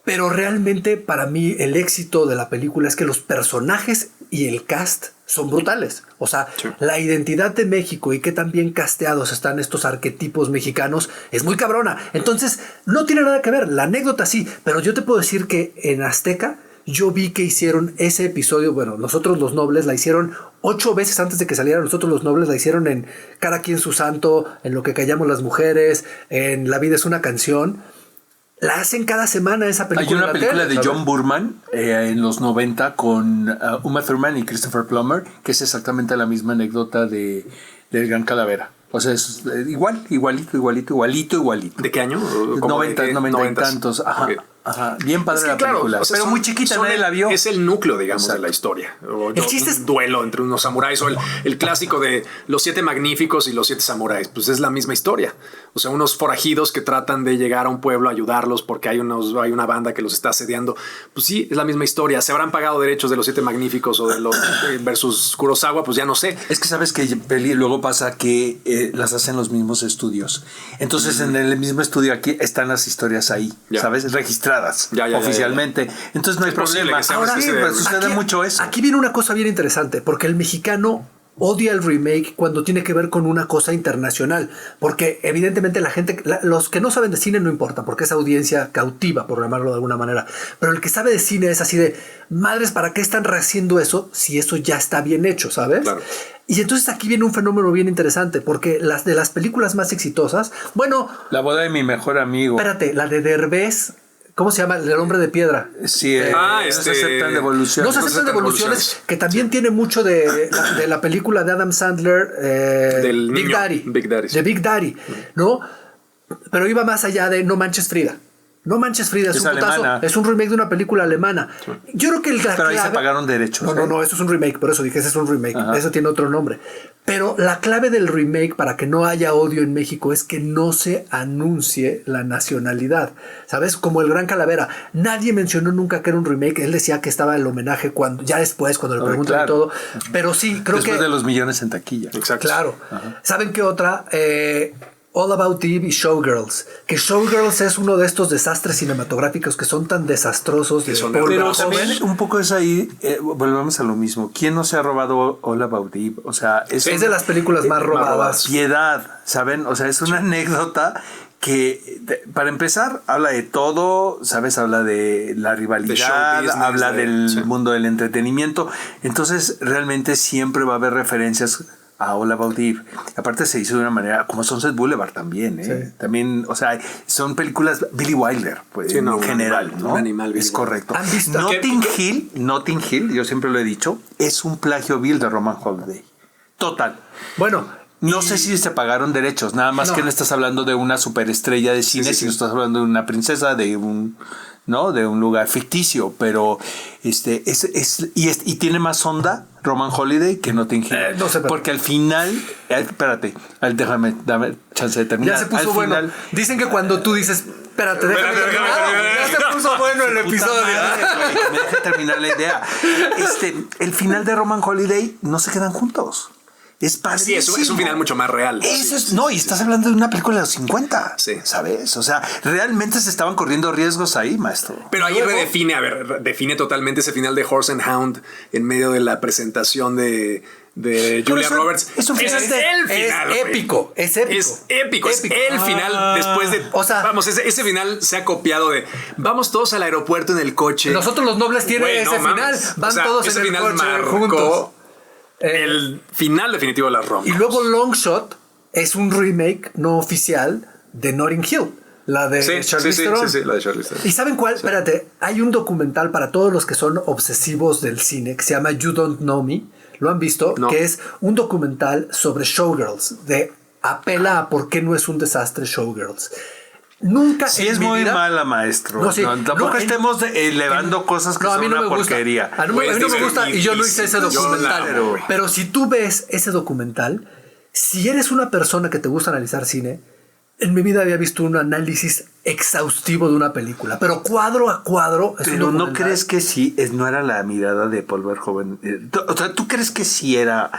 pero realmente para mí el éxito de la película es que los personajes y el cast son brutales. O sea, la identidad de México y que tan bien casteados están estos arquetipos mexicanos es muy cabrona. Entonces, no tiene nada que ver. La anécdota sí, pero yo te puedo decir que en Azteca yo vi que hicieron ese episodio, bueno, Nosotros los Nobles la hicieron 8 veces antes de que saliera Nosotros los Nobles, la hicieron en Cada quien su santo, en Lo que callamos las mujeres, en La vida es una canción. La hacen cada semana esa película. Hay una película de John Boorman en los 90 con Uma Thurman y Christopher Plummer, que es exactamente la misma anécdota del Gran Calavera. O sea, es igualito. ¿De qué año? 90 y tantos. Ajá. Okay. Ajá, bien padre la claro, película. O sea, pero muy chiquita, nadie la vio. Es el núcleo, digamos, de la historia. El chiste es un duelo entre unos samuráis o el clásico de los 7 magníficos y los 7 samuráis. Pues es la misma historia. O sea, unos forajidos que tratan de llegar a un pueblo a ayudarlos porque hay una banda que los está asediando. Pues sí, es la misma historia. ¿Se habrán pagado derechos de los 7 magníficos o de los versus Kurosawa? Pues ya no sé. Es que sabes que luego pasa que las hacen los mismos estudios. Entonces en el mismo estudio aquí están las historias ahí, ¿sabes? Registradas oficialmente. Entonces no hay problema. Ahora sí, sucede mucho eso. Aquí viene una cosa bien interesante, porque el mexicano odia el remake cuando tiene que ver con una cosa internacional, porque evidentemente la gente, los que no saben de cine no importa, porque es audiencia cautiva, por llamarlo de alguna manera, pero el que sabe de cine es así de, madres, ¿para qué están rehaciendo eso si eso ya está bien hecho, sabes? Claro. Y entonces aquí viene un fenómeno bien interesante, porque de las películas más exitosas, bueno... La boda de mi mejor amigo. Espérate, la de Derbez... ¿Cómo se llama? El hombre de piedra. Sí, no se aceptan devoluciones. No se aceptan devoluciones, que también tiene mucho de la película de Adam Sandler, del Big niño, Daddy. Big Daddy, sí. De Big Daddy, ¿no? Pero iba más allá de No manches Frida. No manches Frida, es un putazo. Es un remake de una película alemana. Sí. Yo creo que pero ahí se pagaron derechos. No, eso es un remake, por eso dije, ese es un remake. Ajá. Eso tiene otro nombre. Pero la clave del remake para que no haya odio en México es que no se anuncie la nacionalidad. ¿Sabes? Como el Gran Calavera. Nadie mencionó nunca que era un remake. Él decía que estaba el homenaje ya después, cuando le preguntan y todo. Pero sí, creo después de los millones en taquilla. Exacto. Claro. Ajá. ¿Saben qué otra? All About Eve y Showgirls. Que Showgirls es uno de estos desastres cinematográficos que son tan desastrosos. Pero también un poco es ahí, volvemos a lo mismo. ¿Quién no se ha robado All About Eve? O sea, es de las películas más robadas. Piedad, ¿saben? O sea, es una anécdota que, para empezar, habla de todo, ¿sabes? Habla de la rivalidad, habla del mundo del entretenimiento. Entonces, realmente siempre va a haber referencias a All About Eve. Aparte se hizo de una manera como Sunset Boulevard también, ¿eh? Sí. También, o sea, son películas Billy Wilder, pues, en general, ¿no? Un animal, es correcto. ¿Han visto? Notting Hill, yo siempre lo he dicho, es un plagio vil de Roman Holiday. Total. Bueno, No sé si se pagaron derechos, nada más que no estás hablando de una superestrella de cine, sino estás hablando de una princesa de un, ¿no? De un lugar ficticio, pero y tiene más onda Roman Holiday que Notting Hill. No sé, porque al final, espérate, dame chance de terminar. Ya se puso al bueno. final, Dicen que cuando tú dices, espérate, déjame terminar, ya se puso bueno el episodio. me deja terminar la idea. El final de Roman Holiday no se quedan juntos. Es padrísimo. Sí, es un final mucho más real. Eso es, no, y estás hablando de una película de los 50. Sí. ¿Sabes? O sea, realmente se estaban corriendo riesgos ahí, maestro. Pero ahí redefine totalmente ese final de Horse and Hound en medio de la presentación de Julia Roberts. Es un final épico. Es épico. Es épico. Es el final después de. O sea, vamos, ese final se ha copiado de. Vamos todos al aeropuerto en el coche. Nosotros los nobles tienen Güey, ese final. mames. Van todos ese en el final coche marcó juntos. El final definitivo de las rom. Y luego Long Shot es un remake no oficial de Notting Hill. La de Charlize Theron. Sí, la de Charlize Theron. ¿Y saben cuál? Espérate, hay un documental para todos los que son obsesivos del cine que se llama You Don't Know Me. ¿Lo han visto? No. Que es un documental sobre Showgirls. Apela a por qué no es un desastre Showgirls. Nunca Sí, en es mi muy vida- mala, maestro. No, sí. Tampoco No, estemos elevando cosas que No, a son mí no una me gusta. porquería. A mí no me gusta y yo no hice ese Yo documental. la amo, güey. Pero si tú ves ese documental, si eres una persona que te gusta analizar cine, en mi vida había visto un análisis exhaustivo de una película, pero cuadro a cuadro. Es un Pero ¿no documental. crees que sí no era la mirada de Paul Verhoeven? O sea, ¿tú crees que sí era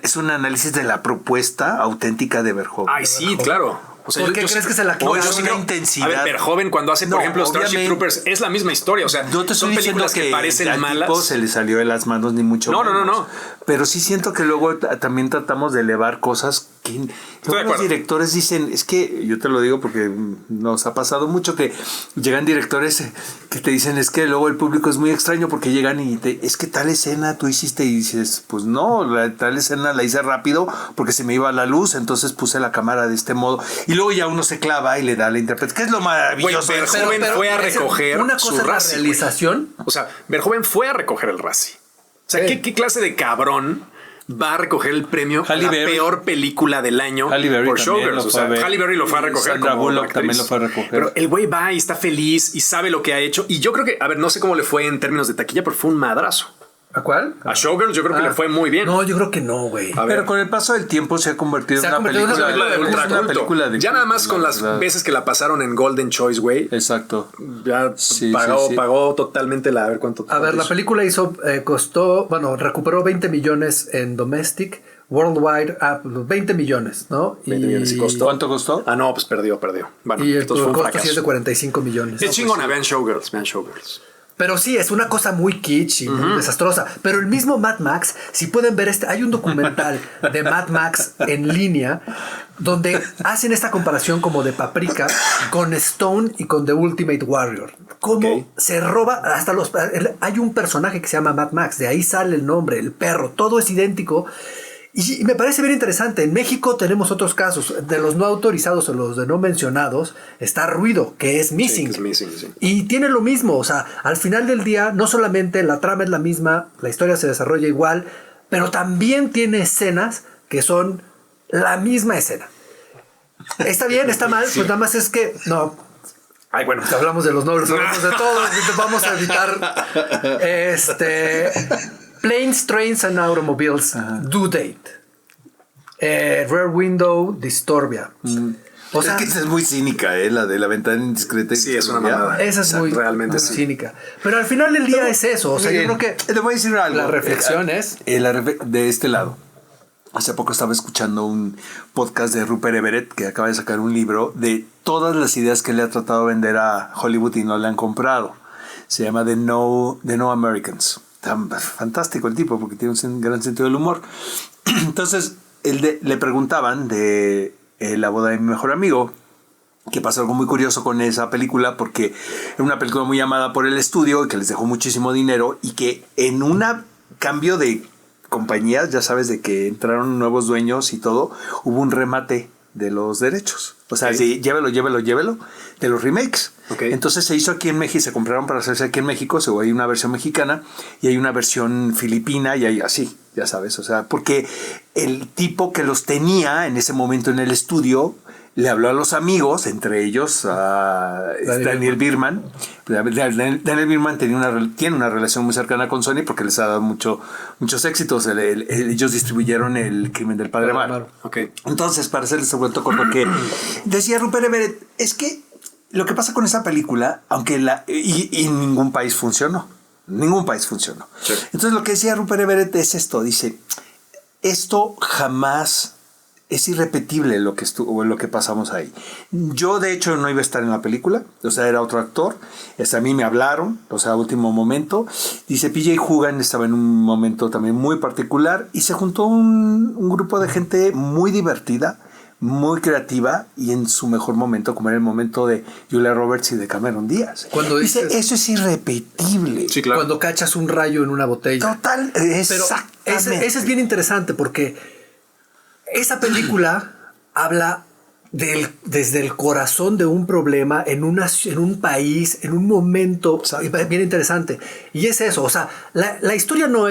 es un análisis de la propuesta auténtica de Verhoeven? Ay, sí, claro. O sea, ¿Por qué crees que se la quitó? yo Es sí una creo- intensidad. A ver, Verhoeven cuando hace, por No, ejemplo, Starship obviamente. Troopers, es la misma historia. O sea, No te estoy son diciendo películas que parecen al malas. tipo se le salió de las manos ni mucho No, menos. no. Pero sí siento que luego también tratamos de elevar cosas que de los acuerdo. directores dicen, es que yo te lo digo porque nos ha pasado mucho que llegan directores que te dicen, es que luego el público es muy extraño porque llegan y es que tal escena tú hiciste y dices, pues no, tal escena la hice rápido porque se me iba la luz, entonces puse la cámara de este modo y luego ya uno se clava y le da la interpretación, que es lo maravilloso. Güey, Verhoeven fue a recoger una su cosa es la Razzie, güey. realización. O sea, Verhoeven fue a recoger el Razzie. O sea, ¿qué clase de cabrón va a recoger el premio a Halle la Berry. peor película del año Halle Berry por también Showgirls? lo O fue a sea, ver. Halle Berry lo fue a recoger Sandra como Bullock actriz. también lo fue a recoger. Pero el güey va y está feliz y sabe lo que ha hecho. Y yo creo que, a ver, no sé cómo le fue en términos de taquilla, pero fue un madrazo. ¿A cuál? A Showgirls yo creo que le fue muy bien. No, yo creo que no, güey. A ver. Pero con el paso del tiempo se ha convertido Se en ha una convertido en una película película de es una ultraculto. película de Ya nada más culto, con la las verdad. veces que la pasaron en Golden Choice, güey. Exacto. Ya Sí, pagó, sí. pagó totalmente la. A ver cuánto. A ver, la película recuperó 20 millones en domestic, worldwide, 20 millones, ¿no? 20 millones y costó. ¿Cuánto costó? Ah, no, pues perdió. Bueno, Y el entonces fue un costo sí fracaso. es de 45 millones. Es chingona, vean Showgirls. Pero sí, es una cosa muy kitsch y muy desastrosa. Pero el mismo Mad Max, si pueden ver hay un documental de Mad Max en línea donde hacen esta comparación como de Paprika con Stone y con The Ultimate Warrior. Cómo Ok. se roba hasta hay un personaje que se llama Mad Max, de ahí sale el nombre, el perro, todo es idéntico. Y me parece bien interesante. En México tenemos otros casos. De los no autorizados o los de no mencionados, está Ruido, que es Missing. que es Missing, sí. Y tiene lo mismo. O sea, al final del día, no solamente la trama es la misma, la historia se desarrolla igual, pero también tiene escenas que son la misma escena. ¿Está bien? ¿Está mal? Pues nada más es que... No. Ay, bueno, pues hablamos de los nobles, hablamos de todo. Vamos a evitar... Planes, Trains and Automobiles, Due Date, Rear Window, Disturbia. O sea, es que esa es muy cínica, la de la ventana indiscreta. Sí, es una mamada. esa es muy, realmente muy sí. cínica. Pero al final del día es eso. O sea, yo creo que Te voy a decir algo. la reflexión es... de este lado. Hace poco estaba escuchando un podcast de Rupert Everett que acaba de sacar un libro de todas las ideas que le ha tratado de vender a Hollywood y no le han comprado. Se llama The No Americans. Tan fantástico el tipo porque tiene un gran sentido del humor. Entonces le preguntaban de la boda de mi mejor amigo que pasó algo muy curioso con esa película porque era una película muy amada por el estudio y que les dejó muchísimo dinero y que en un cambio de compañías, ya sabes, de que entraron nuevos dueños y todo, hubo un remate de los derechos. O sea, sí, llévelo, de los remakes. Okay. Entonces se hizo aquí en México, se compraron para hacerse aquí en México, hay una versión mexicana y hay una versión filipina y hay así, ya sabes. O sea, porque el tipo que los tenía en ese momento en el estudio le habló a los amigos, entre ellos a Daniel Birman. Daniel Birman tiene una relación muy cercana con Sony porque les ha dado muchos éxitos. Ellos distribuyeron El crimen del padre Amaro. Okay. Entonces, para hacerles un cuento corto, que decía Rupert Everett, es que lo que pasa con esa película, aunque y ningún país funcionó. Ningún país funcionó. Sí. Entonces, lo que decía Rupert Everett es esto. Dice, esto jamás... es irrepetible lo que pasamos ahí. Yo, de hecho, no iba a estar en la película. O sea, era otro actor. A mí me hablaron, o sea, a último momento. Dice, PJ Hugan estaba en un momento también muy particular y se juntó un grupo de gente muy divertida, muy creativa y en su mejor momento, como era el momento de Julia Roberts y de Cameron Díaz. Dice, eso es irrepetible. Sí, claro. Cuando cachas un rayo en una botella. Total, exactamente. Pero ese es bien interesante porque esa película habla desde el corazón de un problema en un país, en un momento bien interesante. Y es eso, o sea, la historia no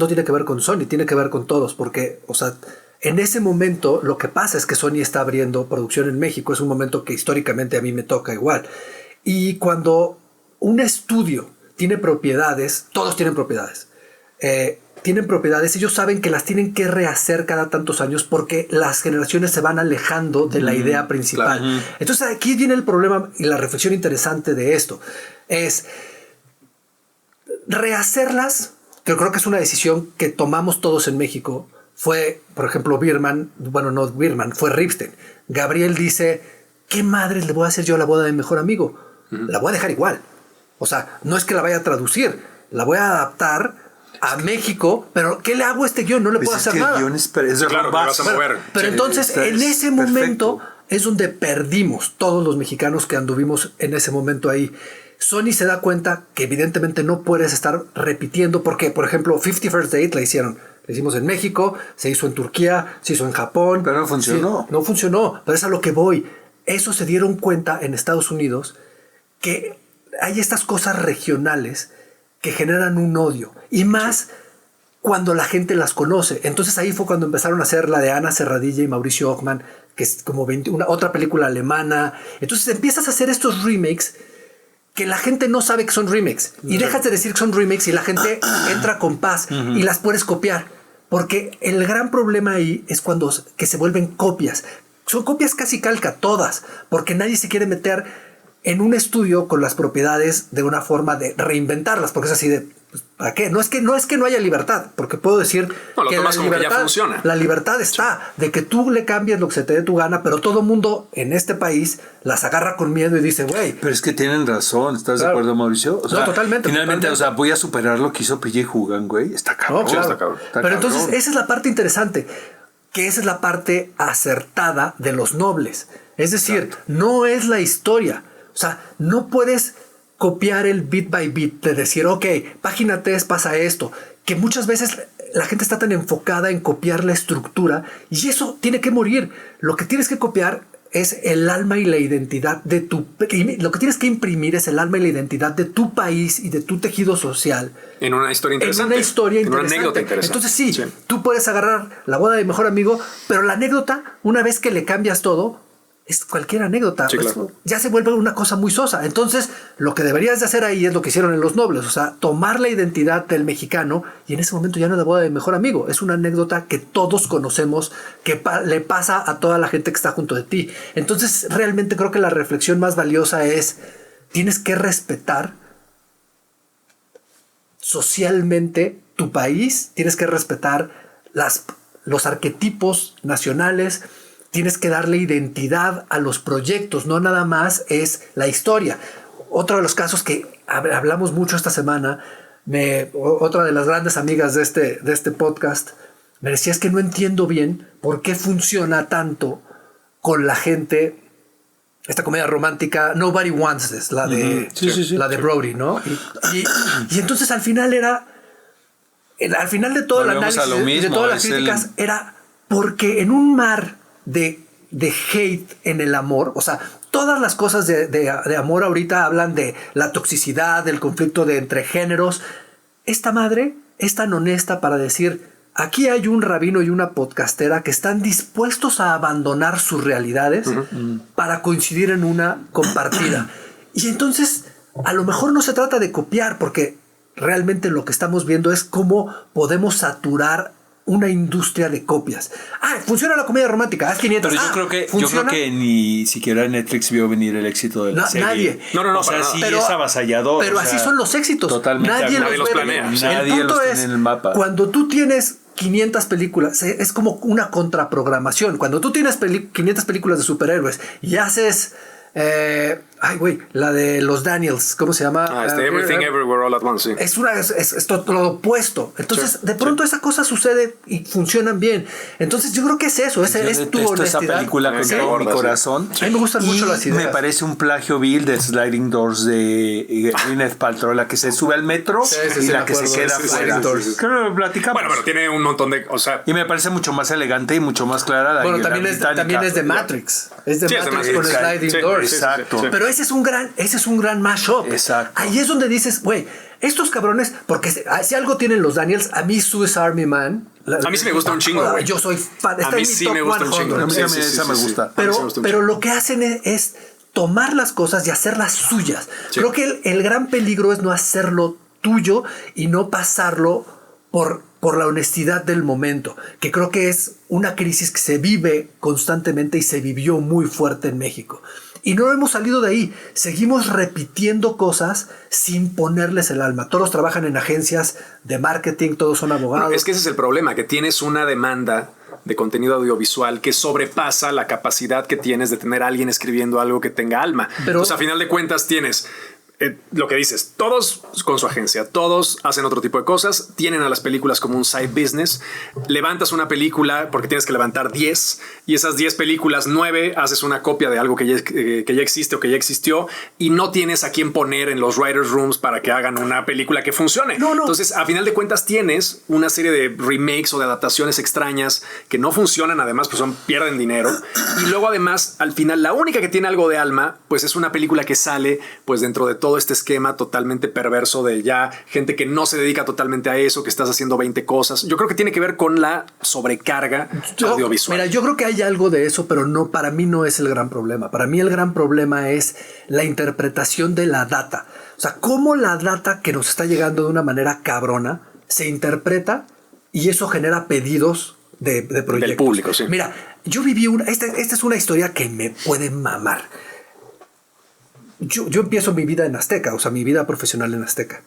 tiene que ver con Sony, tiene que ver con todos, porque, o sea, en ese momento lo que pasa es que Sony está abriendo producción en México, es un momento que históricamente a mí me toca igual. Y cuando un estudio tiene propiedades, todos tienen propiedades, tienen propiedades, ellos saben que las tienen que rehacer cada tantos años porque las generaciones se van alejando de la idea principal. Claro. Entonces aquí viene el problema y la reflexión interesante de esto. Es rehacerlas, que creo que es una decisión que tomamos todos en México. Fue, por ejemplo, fue Ripstein. Gabriel dice, ¿qué madres le voy a hacer yo a la boda de mi mejor amigo? La voy a dejar igual. O sea, no es que la vaya a traducir, la voy a adaptar a México, pero ¿qué le hago a este guión? No le puedo hacer nada. Claro, vas a mover. Pero entonces, en ese momento es donde perdimos todos los mexicanos que anduvimos en ese momento ahí. Sony se da cuenta que evidentemente no puedes estar repitiendo porque, por ejemplo, 50 First Date la hicimos en México, se hizo en Turquía, se hizo en Japón. Pero no funcionó. Sí, no funcionó, pero es a lo que voy. Eso se dieron cuenta en Estados Unidos que hay estas cosas regionales que generan un odio y más cuando la gente las conoce. Entonces ahí fue cuando empezaron a hacer la de Ana Serradilla y Mauricio Ockman, que es como otra película alemana. Entonces empiezas a hacer estos remakes que la gente no sabe que son remakes y dejas de decir que son remakes y la gente entra con paz y las puedes copiar. Porque el gran problema ahí es cuando que se vuelven copias. Son copias casi calca, todas, porque nadie se quiere meter en un estudio con las propiedades de una forma de reinventarlas, porque es así de, pues, ¿para qué? No es que no haya libertad, porque puedo decir que la libertad está, de que tú le cambies lo que se te dé tu gana, pero todo mundo en este país las agarra con miedo y dice, güey. Pero es que tienen razón, ¿estás de acuerdo, Mauricio? O sea, no, totalmente. Finalmente, o sea, voy a superar lo que hizo PJ Hugan, güey. Está cabrón. No, claro. Está cabrón. Pero entonces, esa es la parte interesante, que esa es la parte acertada de los nobles. Es decir, no es la historia. O sea, no puedes copiar el bit by bit de decir, ok, página 3 pasa esto, que muchas veces la gente está tan enfocada en copiar la estructura y eso tiene que morir. Lo que tienes que copiar es el alma y la identidad de lo que tienes que imprimir es el alma y la identidad de tu país y de tu tejido social. En una historia interesante. En una historia interesante. En una anécdota interesante. Entonces sí, tú puedes agarrar la boda de mi mejor amigo, pero la anécdota, una vez que le cambias todo, es cualquier anécdota. Sí, claro. Ya se vuelve una cosa muy sosa. Entonces, lo que deberías de hacer ahí es lo que hicieron en Los Nobles. O sea, tomar la identidad del mexicano y en ese momento ya no es la boda de mejor amigo. Es una anécdota que todos conocemos, que le pasa a toda la gente que está junto de ti. Entonces, realmente creo que la reflexión más valiosa es, tienes que respetar socialmente tu país, tienes que respetar los arquetipos nacionales. Tienes que darle identidad a los proyectos, no nada más es la historia. Otro de los casos que hablamos mucho esta semana, otra de las grandes amigas de este podcast, me decía es que no entiendo bien por qué funciona tanto con la gente, esta comedia romántica, Nobody Wants This, la de Brody, ¿no? Y entonces al final al final de todo el análisis y de todas las críticas, era porque en un mar de de hate en el amor. O sea, todas las cosas de amor ahorita hablan de la toxicidad, del conflicto entre géneros. Esta madre es tan honesta para decir, aquí hay un rabino y una podcastera que están dispuestos a abandonar sus realidades para coincidir en una compartida. Y entonces, a lo mejor no se trata de copiar, porque realmente lo que estamos viendo es cómo podemos saturar una industria de copias. Funciona la comedia romántica, haz 500. Pero yo creo que ni siquiera Netflix vio venir el éxito de la serie. Nadie. No, o sea, sí pero, es avasallador. Pero así son los éxitos. Totalmente. Nadie los ve. planea. Nadie El punto los es, tiene en el mapa. cuando tú tienes 500 películas, es como una contraprogramación. Cuando tú tienes 500 películas de superhéroes y haces... la de los Daniels, ¿cómo se llama? Everything Everywhere All at Once. Sí. Es todo lo opuesto. Entonces, de pronto esa cosa sucede y funcionan bien. Entonces, yo creo que es eso. Es tu honestidad. Esa película con todo mi corazón. A mí me gustan mucho las ideas. Me parece un plagio vil de Sliding Doors de Gwyneth Paltrow, la que se sube al metro y la que se queda afuera. Creo que lo platicamos. Bueno, pero tiene un montón de... O sea, y me parece mucho más elegante y mucho más clara la también es de Matrix. Es de Matrix con Sliding Doors. Exacto. Pero ese es un gran mashup. Exacto. Ahí es donde dices, güey, estos cabrones, porque si algo tienen los Daniels, a mí Swiss Army Man. A mí sí me gusta un chingo, güey. Yo soy fan. A mí sí me gusta un chingo. A mí esa me gusta. Pero lo que hacen es tomar las cosas y hacerlas suyas. Sí. Creo que el gran peligro es no hacerlo tuyo y no pasarlo por la honestidad del momento, que creo que es una crisis que se vive constantemente y se vivió muy fuerte en México. Y no hemos salido de ahí. Seguimos repitiendo cosas sin ponerles el alma. Todos trabajan en agencias de marketing, todos son abogados. Bueno, es que ese es el problema, que tienes una demanda de contenido audiovisual que sobrepasa la capacidad que tienes de tener a alguien escribiendo algo que tenga alma. Pero, a final de cuentas tienes... lo que dices, todos con su agencia, todos hacen otro tipo de cosas, tienen a las películas como un side business, levantas una película porque tienes que levantar 10 y esas 10 películas, 9 haces una copia de algo que ya existe o que ya existió y no tienes a quién poner en los writers rooms para que hagan una película que funcione. No. Entonces, a final de cuentas tienes una serie de remakes o de adaptaciones extrañas que no funcionan, además pues pierden dinero y luego además al final la única que tiene algo de alma pues es una película que sale pues dentro de todo este esquema totalmente perverso de ya gente que no se dedica totalmente a eso, que estás haciendo 20 cosas. Yo creo que tiene que ver con la sobrecarga audiovisual. Mira, yo creo que hay algo de eso, pero no, para mí no es el gran problema. Para mí el gran problema es la interpretación de la data. O sea, cómo la data que nos está llegando de una manera cabrona se interpreta y eso genera pedidos de proyectos. Del público, sí. Mira, yo viví esta es una historia que me puede mamar. Yo empiezo mi vida en Azteca, o sea, mi vida profesional en Azteca.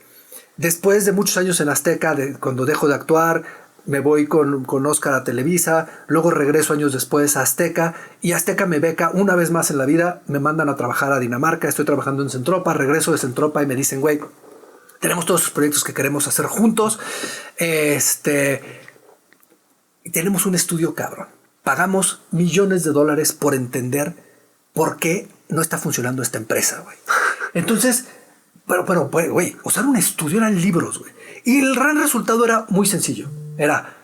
Después de muchos años en Azteca, cuando dejo de actuar, me voy con Oscar a Televisa, luego regreso años después a Azteca y Azteca me beca una vez más en la vida, me mandan a trabajar a Dinamarca, estoy trabajando en Centropa, regreso de Centropa y me dicen, güey, tenemos todos los proyectos que queremos hacer juntos, y tenemos un estudio cabrón, pagamos millones de dólares por entender por qué no está funcionando esta empresa, güey. Entonces, pero, güey, usar un estudio eran libros, güey. Y el gran resultado era muy sencillo. Era,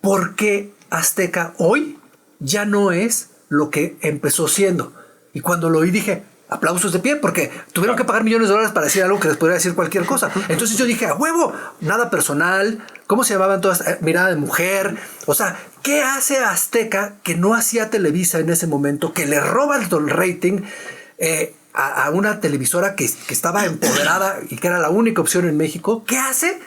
¿por qué Azteca hoy ya no es lo que empezó siendo? Y cuando lo oí dije, aplausos de pie, porque tuvieron que pagar millones de dólares para decir algo que les podría decir cualquier cosa. Entonces yo dije, a huevo, nada personal. ¿Cómo se llamaban todas? Mirada de mujer. O sea, ¿qué hace Azteca que no hacía Televisa en ese momento? Que le roba el rating a una televisora que estaba empoderada y que era la única opción en México. ¿Qué hace?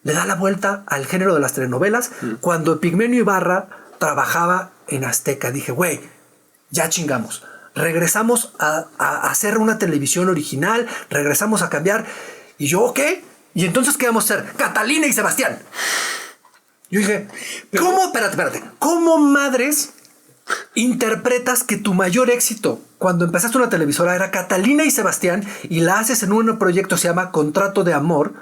Le da la vuelta al género de las telenovelas. Cuando Epigmenio Ibarra trabajaba en Azteca, dije, güey, ya chingamos. Regresamos a hacer una televisión original, regresamos a cambiar. Y yo, ok. Y entonces, ¿qué vamos a hacer? Catalina y Sebastián. Yo dije, ¿cómo? Espérate. ¿Cómo madres interpretas que tu mayor éxito cuando empezaste una televisora era Catalina y Sebastián y la haces en un proyecto que se llama Contrato de Amor,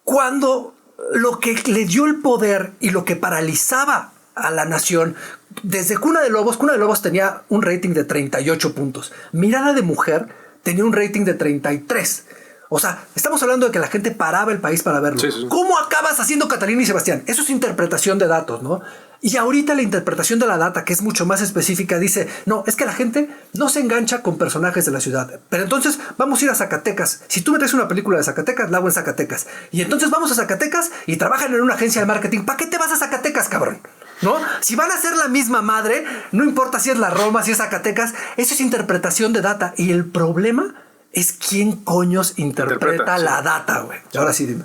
cuando lo que le dio el poder y lo que paralizaba a la nación, desde Cuna de Lobos tenía un rating de 38 puntos. Mirada de Mujer tenía un rating de 33. O sea, estamos hablando de que la gente paraba el país para verlo. Sí, sí, sí. ¿Cómo acabas haciendo Catalina y Sebastián? Eso es interpretación de datos, ¿no? Y ahorita la interpretación de la data, que es mucho más específica, dice, no, es que la gente no se engancha con personajes de la ciudad. Pero entonces vamos a ir a Zacatecas. Si tú me traes una película de Zacatecas, la hago en Zacatecas. Y entonces vamos a Zacatecas y trabajan en una agencia de marketing. ¿Para qué te vas a Zacatecas, cabrón? ¿No? Si van a ser la misma madre, no importa si es la Roma, si es Zacatecas, eso es interpretación de data. Y el problema es quién coños interpreta la data, güey. Ahora sí, dime.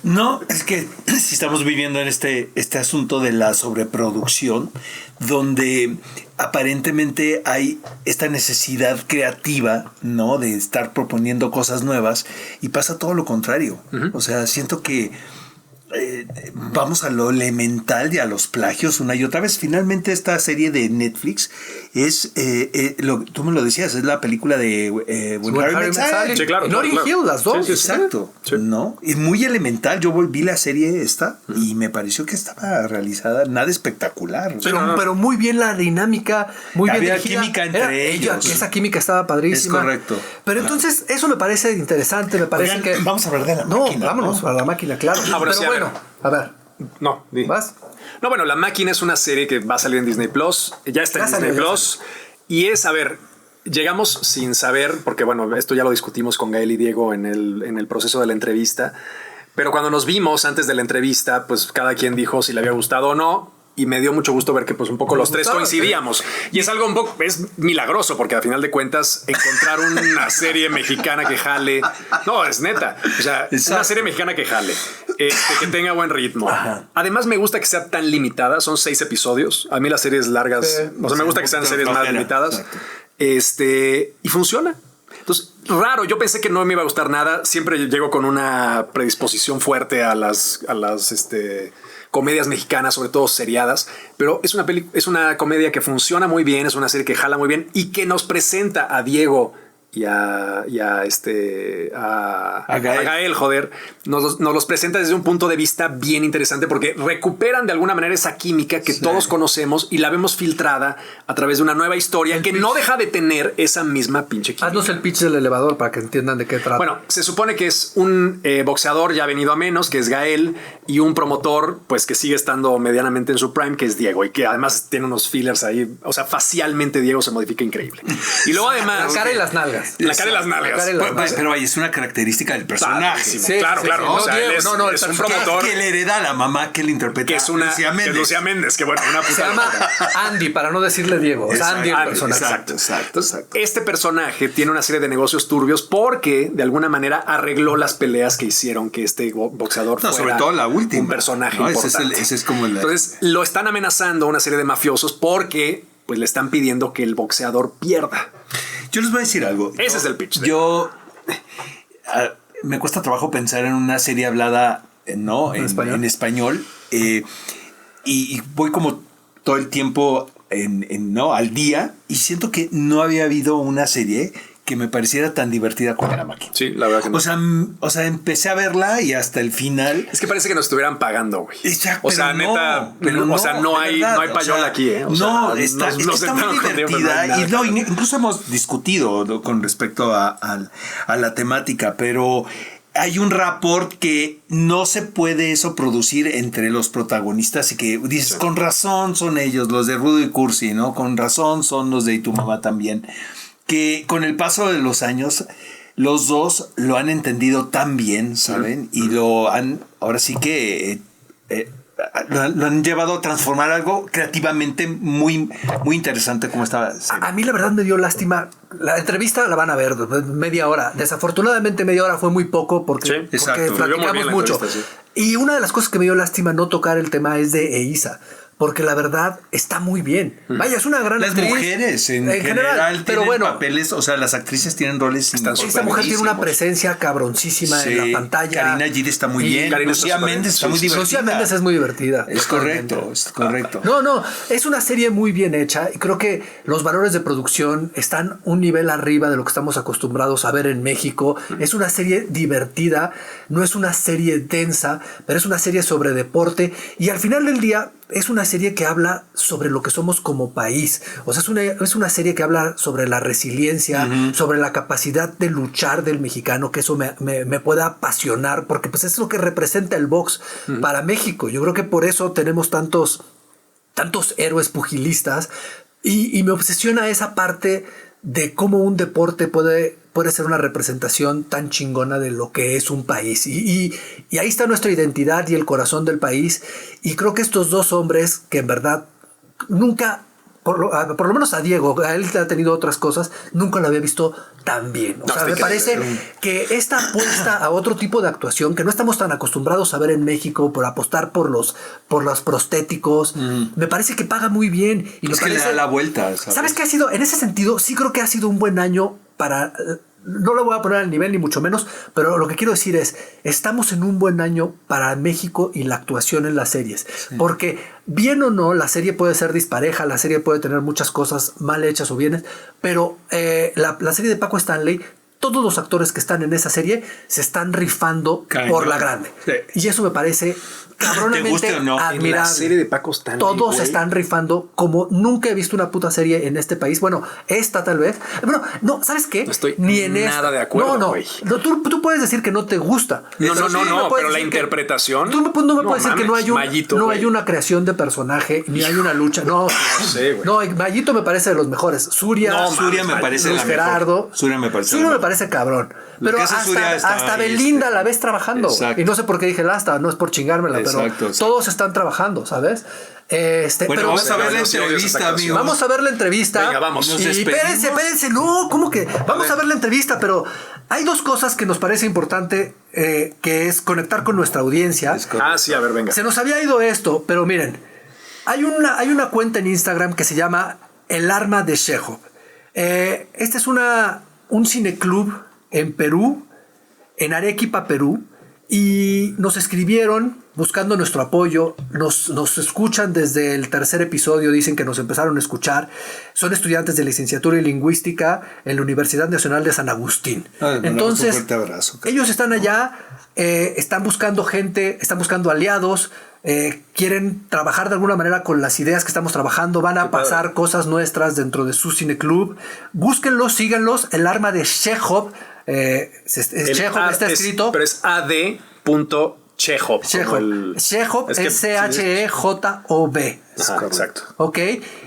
No, es que si estamos viviendo en este asunto de la sobreproducción, donde aparentemente hay esta necesidad creativa, ¿no? De estar proponiendo cosas nuevas, y pasa todo lo contrario. O sea, siento que vamos a lo elemental y a los plagios una y otra vez. Finalmente esta serie de Netflix es, tú me lo decías, es la película de When Harry Met Sally. Sí, claro. Notting claro. Hill, las dos. Sí, exacto. Sí. ¿No? Es muy elemental. Yo vi la serie esta y me pareció que estaba realizada nada espectacular. Pero muy bien la dinámica, muy bien Había dirigida. química entre ellos. Esa química estaba padrísima. Es correcto. Pero entonces eso me parece interesante, me parece Oigan, que... vamos a hablar de la máquina. No, vámonos a la máquina, claro. bueno, Pero sí, bueno, a ver, No, di. ¿vas? No, bueno, La Máquina es una serie que va a salir en Disney Plus. Ya está Ya en salió, Disney ya Plus. Y es, a ver, llegamos sin saber, porque bueno, esto ya lo discutimos con Gael y Diego en el proceso de la entrevista. Pero cuando nos vimos antes de la entrevista, pues cada quien dijo si le había gustado o no. Y me dio mucho gusto ver que pues un poco los tres coincidíamos. Y es algo un poco, es milagroso, porque al final de cuentas encontrar una serie mexicana que jale, no, es neta. O sea, una serie mexicana que jale, que tenga buen ritmo. Ajá. Además me gusta que sea tan limitada, son 6 episodios. A mí las series largas, o sea, me gusta que sean series más limitadas. Y funciona. Entonces, raro, yo pensé que no me iba a gustar nada. Siempre llego con una predisposición fuerte a las comedias mexicanas, sobre todo seriadas, pero es una comedia que funciona muy bien, es una serie que jala muy bien y que nos presenta a Diego y a Gael, joder, nos los presenta desde un punto de vista bien interesante, porque recuperan de alguna manera esa química que todos conocemos y la vemos filtrada a través de una nueva historia que no deja de tener esa misma pinche química. Haznos el pitch del elevador para que entiendan de qué trata. Bueno, se supone que es un boxeador ya venido a menos, que es Gael, y un promotor, pues que sigue estando medianamente en su prime, que es Diego, y que además tiene unos fillers ahí. O sea, facialmente Diego se modifica increíble. Y luego además... La cara y las nalgas. La cara y las nalgas. Pero vaya, es una característica del personaje. Sí, claro. No, O sea, Diego, él es, no, es un el promotor Que le hereda a la mamá que le interpreta. que es una Lucía que Méndez. es Lucía Méndez, que bueno, una puta Se llama locura. Andy, para no decirle Diego. O sea, Andy el personaje. Exacto. Entonces, este personaje tiene una serie de negocios turbios porque de alguna manera arregló las peleas que hicieron que este boxeador No, fuera sobre todo la última. un personaje ¿no? importante. Ese es como Entonces lo están amenazando una serie de mafiosos porque pues le están pidiendo que el boxeador pierda. Yo les voy a decir algo. Ese es el pitch. Me cuesta trabajo pensar en una serie hablada, ¿no? ¿En español? En español. Y voy como todo el tiempo ¿no? al día, y siento que no había habido una serie que me pareciera tan divertida como La Máquina. Sí, la verdad que no. O sea, empecé a verla y hasta el final. Es que parece que nos estuvieran pagando, güey. Exacto, O sea, pero neta, pero o sea, no de hay verdad, payola o sea, aquí, ¿eh? O no, sea, está nos muy sentaron contigo, pero no hay divertida. Y nada. incluso hemos discutido, ¿no? con respecto a la temática, pero hay un rapport que no se puede eso producir entre los protagonistas, y que dices, Sí. con razón son ellos, los de Rudo y Cursi, ¿no? Con razón son los de Y tu mamá también. Que con el paso de los años, los dos lo han entendido tan bien, ¿saben? Y lo han, ahora sí que lo han llevado a transformar algo creativamente muy, muy interesante como estaba. A mí la verdad me dio lástima. La entrevista la van a ver, media hora. Desafortunadamente media hora fue muy poco porque, Sí, porque exacto. Muy platicamos bien la mucho. entrevista, Y una de las cosas que me dio lástima no tocar el tema es de Eiza. Porque la verdad está muy bien. Vaya, es una gran Las actriz. mujeres en general pero tienen bueno, papeles, o sea, las actrices tienen roles esta mujer tiene una presencia cabroncísima en la pantalla. Karina Gide está muy Y bien. Karina Lucía está Méndez está muy divertida. Lucía Méndez es muy divertida. Es correcto, es correcto. No, es una serie muy bien hecha y creo que los valores de producción están un nivel arriba de lo que estamos acostumbrados a ver en México. Es una serie divertida, no es una serie densa, pero es una serie sobre deporte y al final del día es una serie que habla sobre lo que somos como país. O sea, es una serie que habla sobre la resiliencia, sobre la capacidad de luchar del mexicano, que eso me puede apasionar, porque pues es lo que representa el box para México. Yo creo que por eso tenemos tantos héroes pugilistas y me obsesiona esa parte de cómo un deporte puede ser una representación tan chingona de lo que es un país. Y ahí está nuestra identidad y el corazón del país. Y creo que estos dos hombres que en verdad nunca, por lo menos a Diego, a él ha tenido otras cosas, nunca lo había visto tan bien. O sea, me parece que esta apuesta a otro tipo de actuación que no estamos tan acostumbrados a ver en México, por apostar por los prostéticos, me parece que paga muy bien. Y es que le da la vuelta. ¿Sabes qué ha sido? En ese sentido, sí creo que ha sido un buen año para... No lo voy a poner al nivel ni mucho menos, pero lo que quiero decir es, estamos en un buen año para México y la actuación en las series. Sí. Porque bien o no, la serie puede ser dispareja, la serie puede tener muchas cosas mal hechas o bienes, pero la serie de Paco Stanley, todos los actores que están en esa serie se están rifando por la grande. Sí. Y eso me parece cabronamente admirable. En la serie de Paco Stanley, todos se están rifando como nunca he visto una puta serie en este país. Bueno, esta tal vez. Bueno, no, ¿sabes qué? No estoy ni en nada de acuerdo. No, tú puedes decir que no te gusta. No, pero la interpretación. Tú no me puedes decir que no hay una creación de personaje, ni hay una lucha. No sé, güey. No, Mayito me parece de los mejores. Surya me parece Luis la Gerardo. mejor. Surya me parece cabrón. Pero hasta Belinda la ves trabajando. Y no sé por qué dije hasta, no es por chingármela, pero todos están trabajando, ¿sabes? Bueno, pero vamos a ver la entrevista, amigos. Vamos a ver la entrevista. Venga, vamos. Y espérense. No, ¿cómo que? Vamos a ver la entrevista, pero hay dos cosas que nos parece importante, que es conectar con nuestra audiencia. Sí, a ver, venga. Se nos había ido esto, pero miren, hay una cuenta en Instagram que se llama El Arma de Chekhov. Este es un cineclub en Perú, en Arequipa, Perú, y nos escribieron buscando nuestro apoyo, nos escuchan desde el tercer episodio, dicen que nos empezaron a escuchar, son estudiantes de licenciatura en lingüística en la Universidad Nacional de San Agustín. Entonces, un fuerte abrazo. Ellos están allá, están buscando gente, están buscando aliados, quieren trabajar de alguna manera con las ideas que estamos trabajando, van a pasar cosas nuestras dentro de su cineclub. Búsquenlos, síganlos, El Arma de Chekhov. Chekhov está escrito, pero es ad.chekhov. Chekhov es C-H-E-J-O-B. Exacto. Ok.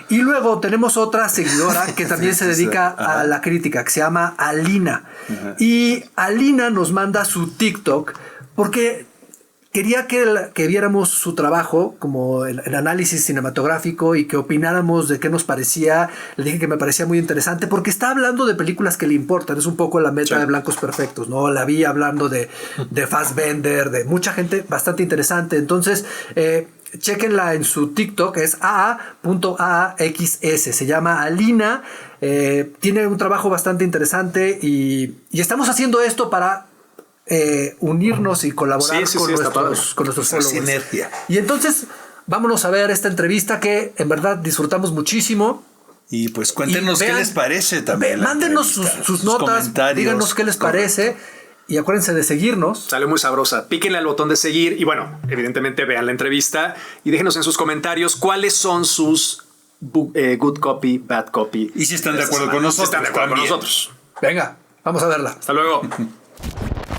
Y luego tenemos otra seguidora que también se dedica a la crítica, que se llama Alina. Y Alina nos manda su TikTok porque quería que viéramos su trabajo como el análisis cinematográfico y que opináramos de qué nos parecía. Le dije que me parecía muy interesante porque está hablando de películas que le importan. Es un poco la meta de Blancos Perfectos, ¿no? La vi hablando de Fassbender, de mucha gente bastante interesante. Entonces, chéquenla en su TikTok, es aa.aaxs. Se llama Alina. Tiene un trabajo bastante interesante y estamos haciendo esto para unirnos y colaborar con nuestros followers. Sinergia. Y entonces vámonos a ver esta entrevista que en verdad disfrutamos muchísimo. Y pues cuéntenos qué les parece también. Mándenos sus notas, díganos qué les parece. Y acuérdense de seguirnos. Sale muy sabrosa. Píquenle al botón de seguir y bueno, evidentemente vean la entrevista y déjenos en sus comentarios cuáles son sus good copy, bad copy. Y si están de acuerdo con nosotros. Si están de acuerdo con nosotros. Venga, vamos a verla. Hasta luego.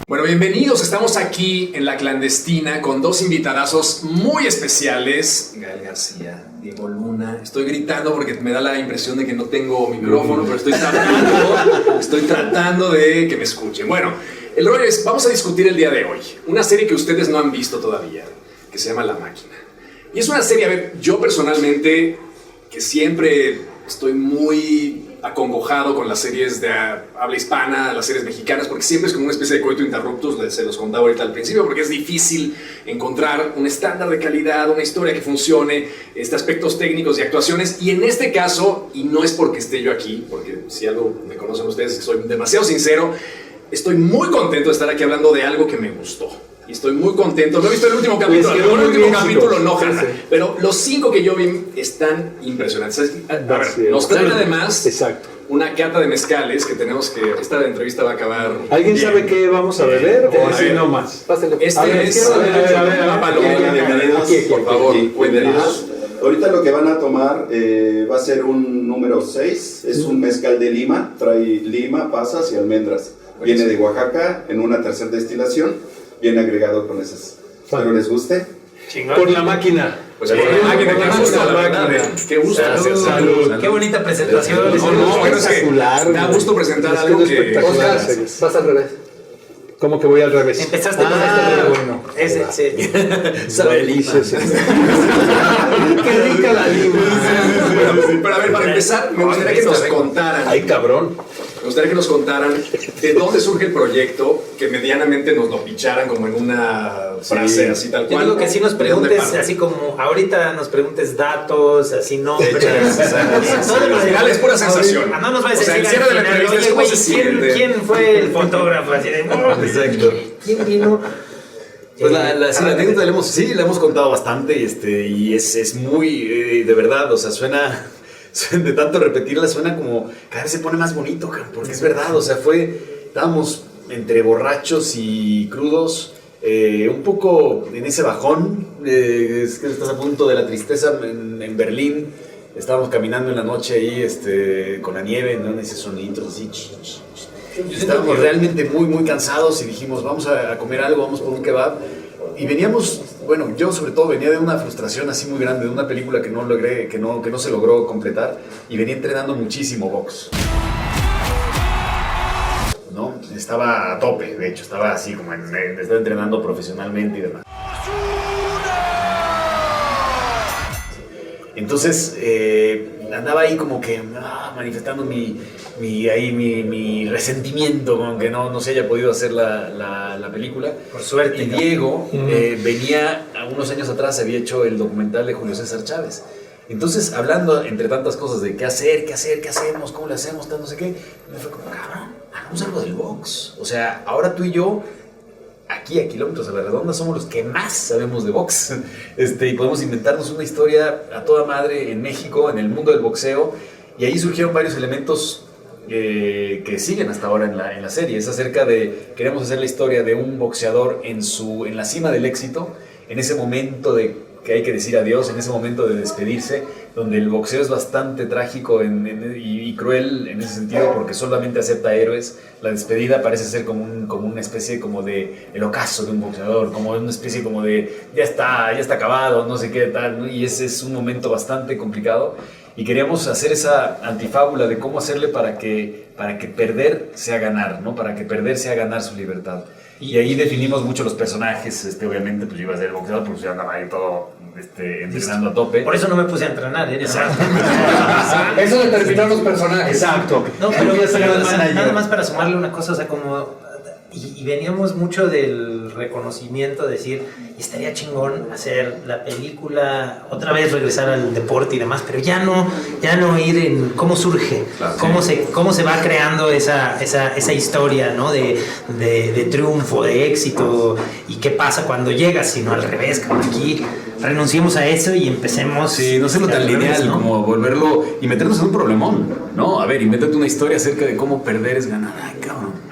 Bueno, bienvenidos. Estamos aquí en La Clandestina con dos invitadazos muy especiales. Gael García, Diego Luna. Estoy gritando porque me da la impresión de que no tengo micrófono, pero estoy tratando de que me escuchen. Bueno, el rollo es, vamos a discutir el día de hoy una serie que ustedes no han visto todavía, que se llama La Máquina. Y es una serie, a ver, yo personalmente, que siempre estoy muy acongojado con las series de habla hispana, las series mexicanas, porque siempre es como una especie de coito interruptus, se los contaba ahorita al principio, porque es difícil encontrar un estándar de calidad, una historia que funcione, aspectos técnicos y actuaciones, y en este caso, y no es porque esté yo aquí, porque si algo me conocen ustedes, soy demasiado sincero, estoy muy contento de estar aquí hablando de algo que me gustó. Y estoy muy contento. No he visto el último capítulo. El último capítulo no, Hanna. Pero los 5 que yo vi están impresionantes. A ver, nos traen además una cata de mezcales que tenemos que... Esta entrevista va a acabar... ¿Alguien bien. sabe qué vamos a beber o así ver. nomás? Este es... a ver. una paloma. Bienvenidos, Por favor, bienvenidos. Ahorita lo que van a tomar va a ser un número 6, es un mezcal de Lima, trae lima, pasas y almendras. Viene de Oaxaca en una tercera destilación, viene agregado con esas. Espero les guste. Chingón. Por la máquina. Pues por la máquina, qué gusto, la verdad. Qué gusto. Salud. Salud. Qué bonita presentación. No, bueno, es que Espectacular, da gusto presentar es algo que... espectacular. Vas al revés. ¿Cómo que voy al revés? Empezaste con bueno. ese, sí. Sabe lima. Qué rica la lima. Pero a ver, para empezar, me gustaría que nos contaran... Ay, cabrón. Me gustaría que nos contaran de dónde surge el proyecto, que medianamente nos lo picharan como en una frase así tal Yo cual. digo que si nos ¿De dónde preguntes, parte? así como ahorita nos preguntes datos, así nombres. Al final es pura sensación. No nos vayas O sea, a el decir cierre de la al final, entrevista es oye, cómo güey, se siente. ¿quién fue el fotógrafo? Así de, Exacto. ¿quién vino? Pues sí, la anécdota la hemos contado bastante y es muy, de verdad, o sea, suena de tanto repetirla, suena como, cada vez se pone más bonito, porque es verdad, o sea, estábamos entre borrachos y crudos, un poco en ese bajón, es que estás a punto de la tristeza en Berlín, estábamos caminando en la noche ahí, con la nieve, ¿no? Esos sonidos así, estábamos realmente muy, muy cansados y dijimos, vamos a comer algo, vamos por un kebab. Y veníamos, bueno, yo sobre todo venía de una frustración así muy grande, de una película que no logré, que no se logró completar, y venía entrenando muchísimo box. ¿No? Estaba a tope, de hecho, estaba así como estaba entrenando profesionalmente y demás. Entonces, andaba ahí como que manifestando mi resentimiento con que no se haya podido hacer la película. Por suerte. Y Diego venía, unos años atrás, había hecho el documental de Julio César Chávez. Entonces, hablando entre tantas cosas de qué hacemos, cómo le hacemos, tal, no sé qué, me fue como, cabrón, hagamos algo del box. O sea, ahora tú y yo, aquí a kilómetros a la redonda, somos los que más sabemos de box. Y podemos inventarnos una historia a toda madre en México, en el mundo del boxeo. Y ahí surgieron varios elementos que siguen hasta ahora en la serie. Es acerca de, queremos hacer la historia de un boxeador en la cima del éxito, en ese momento que hay que decir adiós, en ese momento de despedirse, donde el boxeo es bastante trágico y cruel en ese sentido, porque solamente acepta héroes. La despedida parece ser como una especie como de el ocaso de un boxeador, como una especie como de ya está acabado, no sé qué tal, ¿no? Y ese es un momento bastante complicado. Y queríamos hacer esa antifábula de cómo hacerle para que perder sea ganar, ¿no? Para que perder sea ganar su libertad. Y ahí definimos mucho los personajes. Obviamente, pues yo iba a ser boxeador, pues yo andaba ahí todo entrenando a tope. Por eso no me puse a entrenar, ¿eh? Eso determinó los personajes. Exacto. No, pero Empieza a ser manager. nada más para sumarle una cosa, o sea, como... Y veníamos mucho del reconocimiento, de decir, estaría chingón hacer la película, otra vez regresar al deporte y demás, pero ya no ir en cómo surge, Claro, cómo se va creando esa historia, ¿no? de triunfo, de éxito, y qué pasa cuando llegas, sino al revés, como aquí renunciemos a eso y empecemos. Sí, no serlo tan al revés, lineal, ¿no? como volverlo y meternos en un problemón, ¿no? A ver, invéntate una historia acerca de cómo perder es ganar. Ay, cabrón.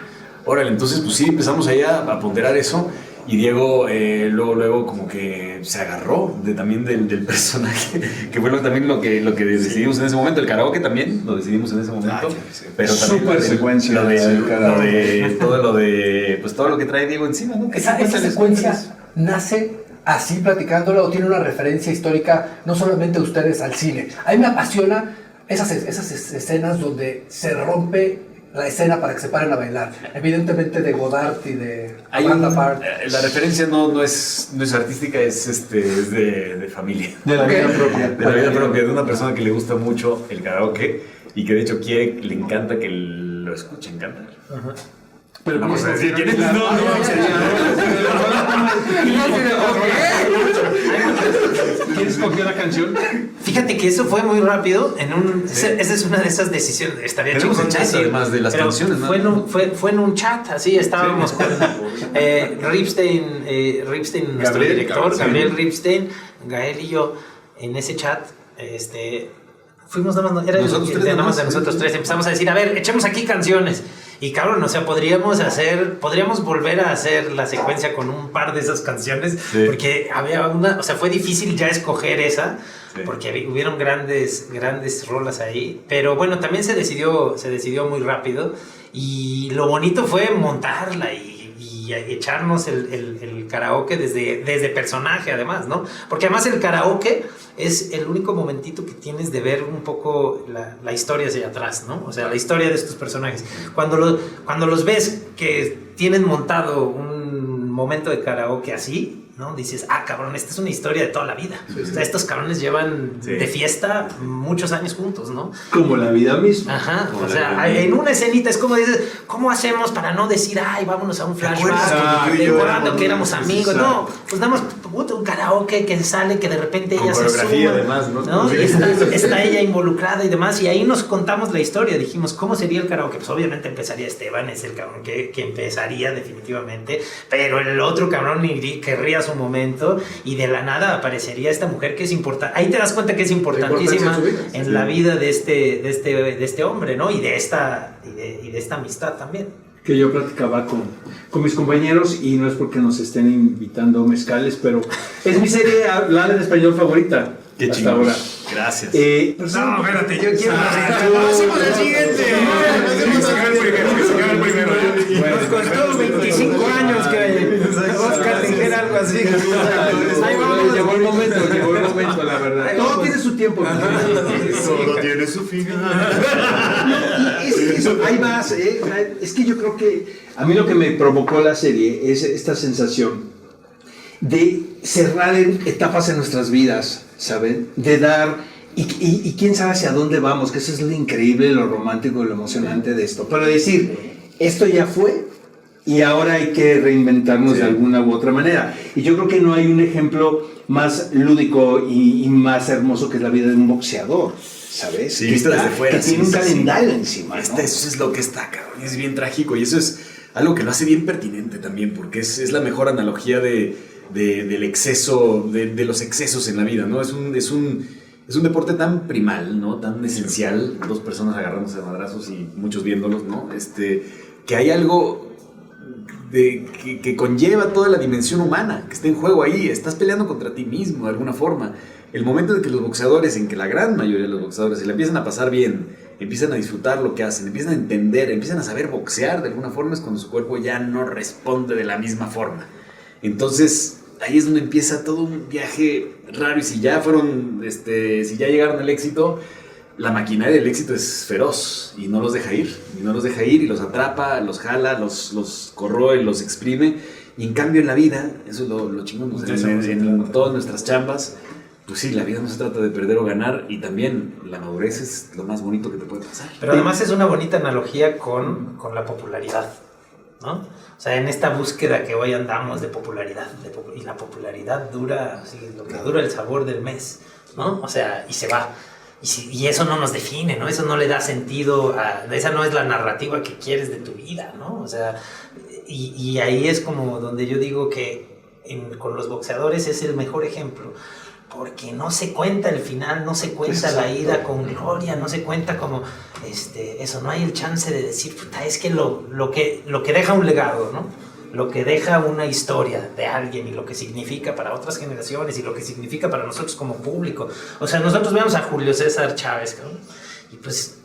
Órale, entonces pues sí, empezamos ahí a ponderar eso, y Diego luego como que se agarró también del personaje, que fue también lo que decidimos en ese momento. El karaoke también lo decidimos en ese momento, pero también Súper secuencia lo del karaoke. todo lo que trae Diego encima, ¿no? Esa secuencia nace así platicándolo, o tiene una referencia histórica, no solamente ustedes al cine. A mí me apasiona esas escenas donde se rompe la escena para que se paren a bailar. Evidentemente de Godard y de Amanda Park. La referencia no es artística, es de familia. De la vida propia. De la vida propia, de una persona que le gusta mucho el karaoke y que de hecho le encanta que lo escuchen cantar. Pero Vamos a decir quién es. ¿Quién escogió la canción? Fíjate que eso fue muy rápido. Esa es una de esas decisiones. Estaría Tenemos chingón el chat, decir, además de las pero canciones, ¿no? Fue en un chat, así estábamos con Ripstein, nuestro Gabriel, director, sí. Gabriel Ripstein, Gael y yo, en ese chat, Fuimos nada más, era Nosotros tres nada nada más más. de nosotros tres. Empezamos a decir, a ver, echemos aquí canciones. Y cabrón, o sea, podríamos volver a hacer la secuencia con un par de esas canciones, Sí. porque había una, o sea, fue difícil ya escoger esa, Sí. porque hubieron grandes rolas ahí. Pero bueno, también se decidió muy rápido. Y lo bonito fue montarla y echarnos el karaoke desde personaje, además, ¿no? Porque además el karaoke es el único momentito que tienes de ver un poco la historia hacia atrás, ¿no? O sea, la historia de estos personajes. Cuando los ves que tienen montado un momento de karaoke así, ¿no? Dices, cabrón, esta es una historia de toda la vida. O sea, estos cabrones llevan de fiesta muchos años juntos, ¿no? Como la vida misma. Ajá, Como o la sea, vida. en una escenita es como dices, ¿cómo hacemos para no decir, vámonos a un flashback acuerdas de cuando tú y yo cuando éramos que éramos amigos? exacto. No, pues damos un karaoke que sale, que de repente Con ella se coreografía, suma, además, ¿no? Y está ella involucrada y demás, y ahí nos contamos la historia, dijimos, ¿cómo sería el karaoke? Pues obviamente empezaría Esteban, es el cabrón que empezaría definitivamente, pero el otro cabrón querría su momento, y de la nada aparecería esta mujer que es importante. Ahí te das cuenta que es importantísima en la vida de este hombre, ¿no? Y de esta amistad también. Que yo platicaba con mis compañeros, y no es porque nos estén invitando mezcales, pero es mi serie hablada en español favorita. Qué hasta chingón. ahora. Gracias. Pero sí, No, espérate, yo quiero... ¡Hacemos el siguiente! Nos costó 25 años que Oscar dijera algo así. Ahí vamos. llegó el momento, la verdad. Todo tiene su tiempo. Todo tiene su final. Es eso, hay más. Es que yo creo que a mí lo que me provocó la serie es esta sensación de cerrar en etapas en nuestras vidas, ¿saben? De dar, y quién sabe hacia dónde vamos, que eso es lo increíble, lo romántico, lo emocionante de esto. Pero decir, esto ya fue y ahora hay que reinventarnos de alguna u otra manera. Y yo creo que no hay un ejemplo más lúdico y más hermoso que es la vida de un boxeador, ¿sabes? Sí, que visto desde fuera, que tiene sí, un sí, calendario encima, ¿no? Eso es lo que está, cabrón. Es bien trágico y eso es algo que lo hace bien pertinente también, porque es la mejor analogía del exceso, de los excesos en la vida, ¿no? Es un deporte tan primal, ¿no? Tan esencial, dos personas agarrándose a madrazos y muchos viéndolos, ¿no? Que hay algo que conlleva toda la dimensión humana, que está en juego ahí. Estás peleando contra ti mismo de alguna forma. El momento en que los boxeadores, en que la gran mayoría de los boxeadores se la empiezan a pasar bien, empiezan a disfrutar lo que hacen, empiezan a entender, empiezan a saber boxear de alguna forma, es cuando su cuerpo ya no responde de la misma forma. Entonces, ahí es donde empieza todo un viaje raro. Y si ya si ya llegaron al éxito, la maquinaria del éxito es feroz y no los deja ir. Y los atrapa, los jala, los corroe, los exprime. Y en cambio en la vida, eso es lo chingón, en todas nuestras chambas, pues sí, la vida no se trata de perder o ganar, y también la madurez es lo más bonito que te puede pasar. Pero además es una bonita analogía con la popularidad, ¿no? O sea, en esta búsqueda que hoy andamos de popularidad, y la popularidad dura, así, lo que dura el sabor del mes, ¿no? O sea, y se va. Y eso no nos define, ¿no? Eso no le da sentido, esa no es la narrativa que quieres de tu vida, ¿no? O sea, y ahí es como donde yo digo que con los boxeadores es el mejor ejemplo. Porque no se cuenta el final, no se cuenta la ida con gloria, no se cuenta como eso, no hay el chance de decir, puta, es que lo que deja un legado, ¿no? Lo que deja una historia de alguien y lo que significa para otras generaciones y lo que significa para nosotros como público. O sea, nosotros vemos a Julio César Chávez, ¿no? Y pues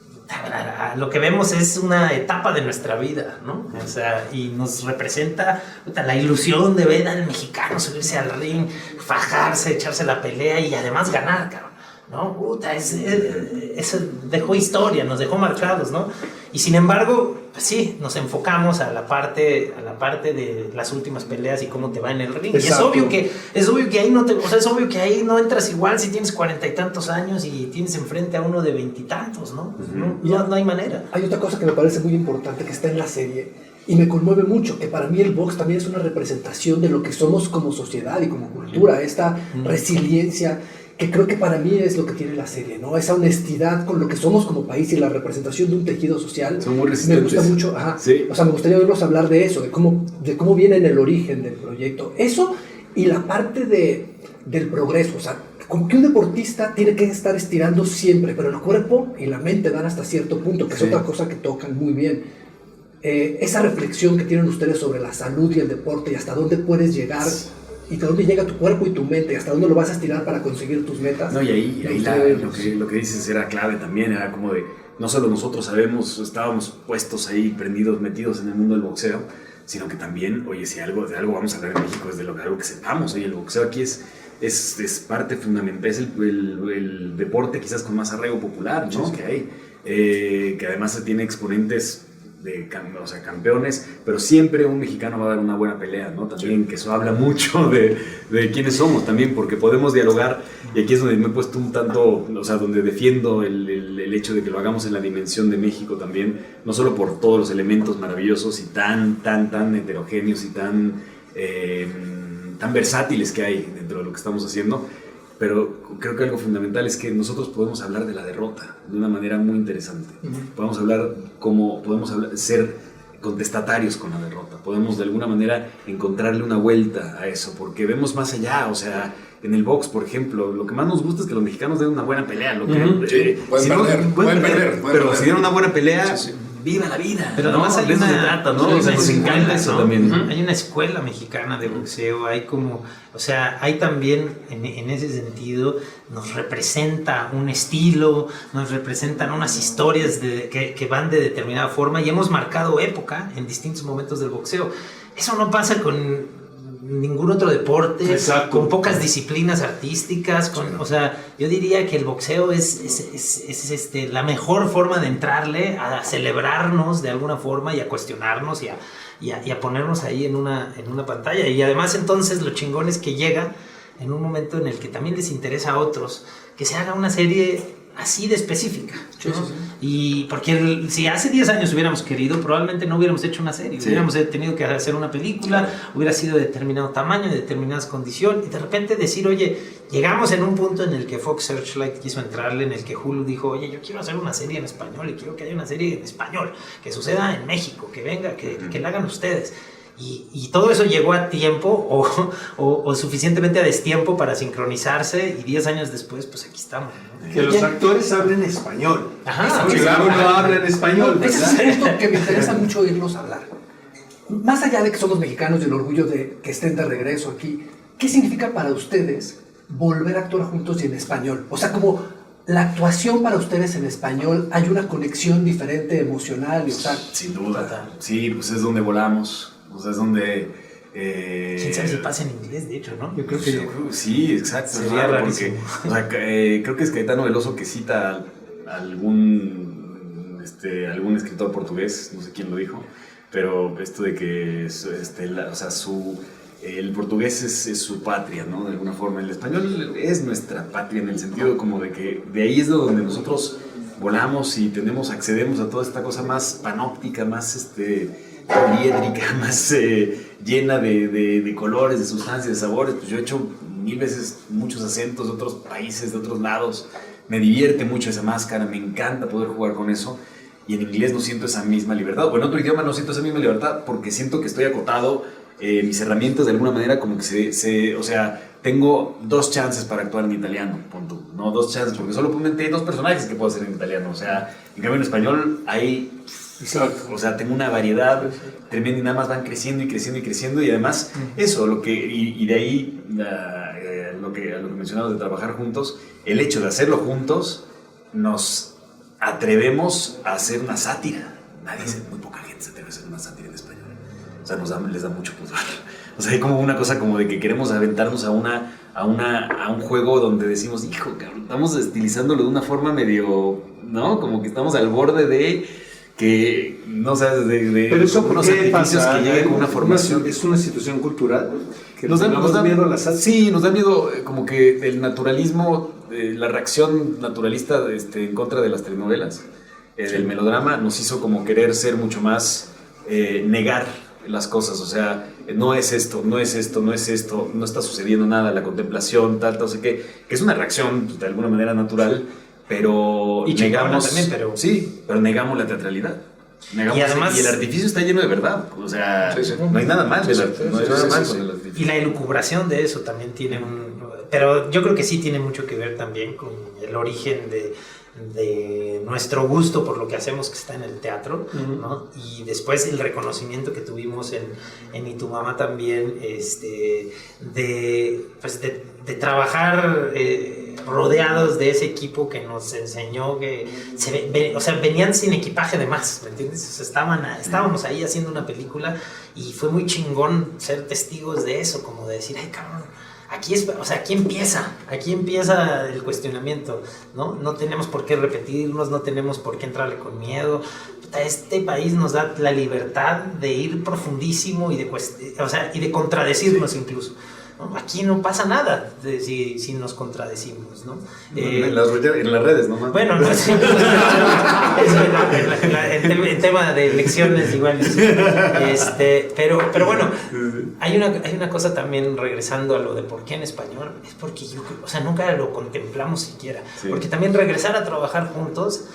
lo que vemos es una etapa de nuestra vida, ¿no? O sea, y nos representa la ilusión de ver al mexicano subirse al ring, fajarse, echarse la pelea y además ganar, cabrón, ¿no? Puta, eso dejó historia, nos dejó marcados, ¿no? Y sin embargo, pues sí, nos enfocamos a la parte de las últimas peleas y cómo te va en el ring. Exacto. Y es obvio que ahí no es obvio que ahí no entras igual si tienes 40 y tantos años y tienes enfrente a uno de 20 y tantos, ¿no? No hay manera. Hay otra cosa que me parece muy importante que está en la serie y me conmueve mucho, que para mí el box también es una representación de lo que somos como sociedad y como cultura, esta resiliencia que creo que para mí es lo que tiene la serie, ¿no? Esa honestidad con lo que somos como país y la representación de un tejido social. Son muy resistentes. Me gusta mucho, Sí. O sea, me gustaría oírlos hablar de eso, de cómo viene en el origen del proyecto. Eso y la parte del progreso, o sea, como que un deportista tiene que estar estirando siempre, pero el cuerpo y la mente dan hasta cierto punto, que es otra cosa que tocan muy bien. Esa reflexión que tienen ustedes sobre la salud y el deporte y hasta dónde puedes llegar y hasta dónde llega tu cuerpo y tu mente, hasta dónde lo vas a estirar para conseguir tus metas. No, y ahí lo que dices era clave también, era como de, no solo nosotros estábamos puestos ahí, prendidos, metidos en el mundo del boxeo, sino que también, oye, si de algo vamos a hablar en México, es de algo que sepamos, oye, el boxeo aquí es parte fundamental, es el deporte quizás con más arraigo popular, ¿no? Sí. Que hay, que además tiene exponentes campeones, pero siempre un mexicano va a dar una buena pelea, ¿no? También, que eso habla mucho de quiénes somos también, porque podemos dialogar, y aquí es donde me he puesto un tanto, o sea, donde defiendo el hecho de que lo hagamos en la dimensión de México también, no solo por todos los elementos maravillosos y tan heterogéneos y tan versátiles que hay dentro de lo que estamos haciendo, pero creo que algo fundamental es que nosotros podemos hablar de la derrota de una manera muy interesante. Podemos ser contestatarios con la derrota. Podemos de alguna manera encontrarle una vuelta a eso, porque vemos más allá. O sea, en el box, por ejemplo, lo que más nos gusta es que los mexicanos den una buena pelea. Pueden perder, pero si dieron una buena pelea, viva la vida. Pero además de eso se trata, ¿no? O sea, nos encanta eso también. Hay una escuela mexicana de boxeo, hay como, o sea, hay también en ese sentido, nos representa un estilo, nos representan unas historias que van de determinada forma y hemos marcado época en distintos momentos del boxeo. Eso no pasa con ningún otro deporte, con pocas disciplinas artísticas, o sea, yo diría que el boxeo es la mejor forma de entrarle a celebrarnos de alguna forma y a cuestionarnos y a ponernos ahí en una pantalla. Y además entonces lo chingón es que llega en un momento en el que también les interesa a otros que se haga una serie así de específica, ¿no? Sí. Y porque si hace 10 años hubiéramos querido, probablemente no hubiéramos hecho una serie, hubiéramos tenido que hacer una película, hubiera sido de determinado tamaño, de determinadas condiciones, y de repente decir, oye, llegamos en un punto en el que Fox Searchlight quiso entrarle, en el que Hulu dijo, oye, yo quiero hacer una serie en español y quiero que haya una serie en español, que suceda en México, que venga, que la hagan ustedes. Y todo eso llegó a tiempo o suficientemente a destiempo para sincronizarse, y 10 años después, pues aquí estamos, ¿no? Que los actores hablen español. Ajá, claro, no hablan español, ¿verdad? Ese es un punto que me interesa mucho oírlos hablar. Más allá de que somos mexicanos y el orgullo de que estén de regreso aquí, ¿qué significa para ustedes volver a actuar juntos y en español? O sea, como la actuación para ustedes en español, ¿hay una conexión diferente, emocional? Y, o sea, sin duda. Sí, pues es donde volamos. O sea, es donde... ¿Quién sabe si pasa en inglés, de hecho, no? Yo creo que... Sí, exacto. Sería rarísimo. Porque, o sea, creo que es Caetano Veloso que cita a algún escritor portugués, no sé quién lo dijo, pero esto de que el portugués es su patria, ¿no? De alguna forma. El español es nuestra patria en el sentido como de que de ahí es donde nosotros volamos y accedemos a toda esta cosa más panóptica, más poliédrica, más llena de colores, de sustancias, de sabores. Pues yo he hecho 1000 veces muchos acentos de otros países, de otros lados. Me divierte mucho esa máscara, me encanta poder jugar con eso. Y en inglés no siento esa misma libertad, o en otro idioma no siento esa misma libertad, porque siento que estoy acotado, mis herramientas de alguna manera como que o sea, tengo 2 chances para actuar en italiano, punto. No 2 chances, porque solo hay 2 personajes que puedo hacer en italiano. O sea, en cambio en español hay... Exacto. O sea, tengo una variedad tremenda y nada más van creciendo y creciendo y creciendo, y además eso, y de ahí a lo que mencionabas de trabajar juntos, el hecho de hacerlo juntos nos atrevemos a hacer una sátira. Muy poca gente se atreve a hacer una sátira en español. O sea, les da mucho pudor. O sea, hay como una cosa como de que queremos aventarnos a un juego donde decimos, hijo, cabrón, estamos estilizándolo de una forma medio, ¿no? Como que estamos al borde de que, no sabes, pero eso unos artificios que lleguen con una formación. ¿Es una situación cultural? Que nos da miedo a la sátira. Sí, nos da miedo como que el naturalismo, la reacción naturalista en contra de las telenovelas, del melodrama, nos hizo como querer ser mucho más, negar las cosas. O sea, no es esto, no está sucediendo nada, la contemplación, tal, no sé qué, que es una reacción de alguna manera natural, pero y negamos también, pero... Sí, pero negamos la teatralidad. Y además y el artificio está lleno de verdad. O sea, no hay nada mal con el artificio. Y la elucubración de eso también tiene pero yo creo que sí tiene mucho que ver también con el origen de nuestro gusto por lo que hacemos, que está en el teatro, ¿no? Y después el reconocimiento que tuvimos en Y tu mamá también, de trabajar rodeados de ese equipo que nos enseñó que venían sin equipaje de más, ¿me entiendes? O sea, estábamos ahí haciendo una película y fue muy chingón ser testigos de eso, como de decir, ay cabrón, aquí empieza el cuestionamiento, ¿no? No tenemos por qué repetirnos, no tenemos por qué entrarle con miedo. Este país nos da la libertad de ir profundísimo y de contradecirnos incluso. ¿No? Aquí no pasa nada si nos contradecimos, ¿no? En las redes, ¿no? Bueno, no sé. En tema de elecciones igual. Pero bueno, hay una cosa también, regresando a lo de por qué en español, es porque nunca lo contemplamos siquiera. Sí. Porque también regresar a trabajar juntos,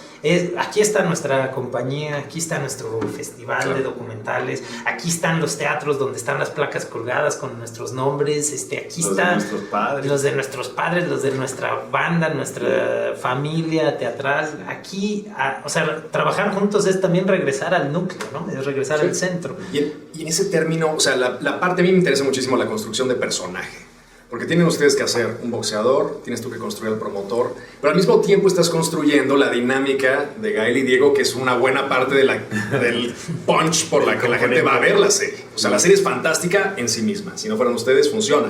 aquí está nuestra compañía, aquí está nuestro festival de documentales, aquí están los teatros donde están las placas colgadas con nuestros nombres, aquí están los de nuestros padres, los de nuestra banda, nuestra familia teatral. Aquí, trabajar juntos es también regresar al núcleo, ¿no? Es regresar al centro. Y en ese término, la parte, a mí me interesa muchísimo la construcción de personaje. Porque tienen ustedes que hacer un boxeador, tienes tú que construir al promotor, pero al mismo tiempo estás construyendo la dinámica de Gael y Diego, que es una buena parte del punch por la que la gente va a ver la serie. O sea, la serie es fantástica en sí misma. Si no fueran ustedes, funciona.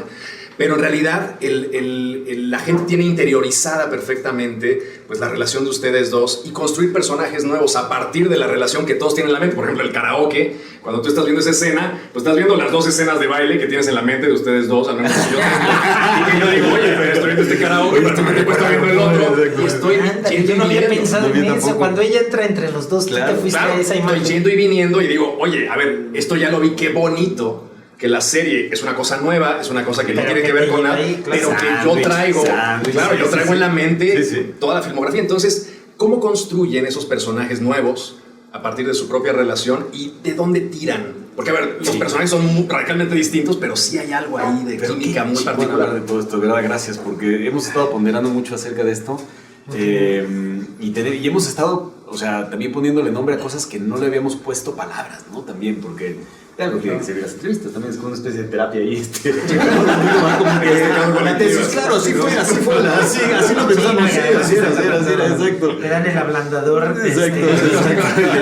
Pero en realidad la gente tiene interiorizada perfectamente pues, la relación de ustedes dos y construir personajes nuevos a partir de la relación que todos tienen en la mente. Por ejemplo, el karaoke, cuando tú estás viendo esa escena, pues estás viendo las dos escenas de baile que tienes en la mente de ustedes dos. Al menos y que yo digo, oye, pero estoy viendo este karaoke, pero también después estoy viendo el otro. Y estoy yo no había pensado en eso. Cuando ella entra entre los dos, claro, tú te fuiste a esa imagen. Estoy yendo y viniendo y digo, oye, a ver, esto ya lo vi, qué bonito. Que la serie es una cosa nueva, es una cosa que no tiene que ver con nada, pero que yo traigo, yo traigo en la mente toda la filmografía. Entonces, ¿cómo construyen esos personajes nuevos a partir de su propia relación y de dónde tiran? Porque, a ver, los personajes son radicalmente distintos, pero sí hay algo ahí de química muy particular. De todo esto, de verdad, gracias, porque hemos estado ponderando mucho acerca de esto y hemos estado, también poniéndole nombre a cosas que no le habíamos puesto palabras, ¿no? También, porque... Claro, tiene que ser las entrevistas, también es como una especie de terapia ahí. La tesis, claro, así fue, así lo pensamos, así era, exacto. Te dan el ablandador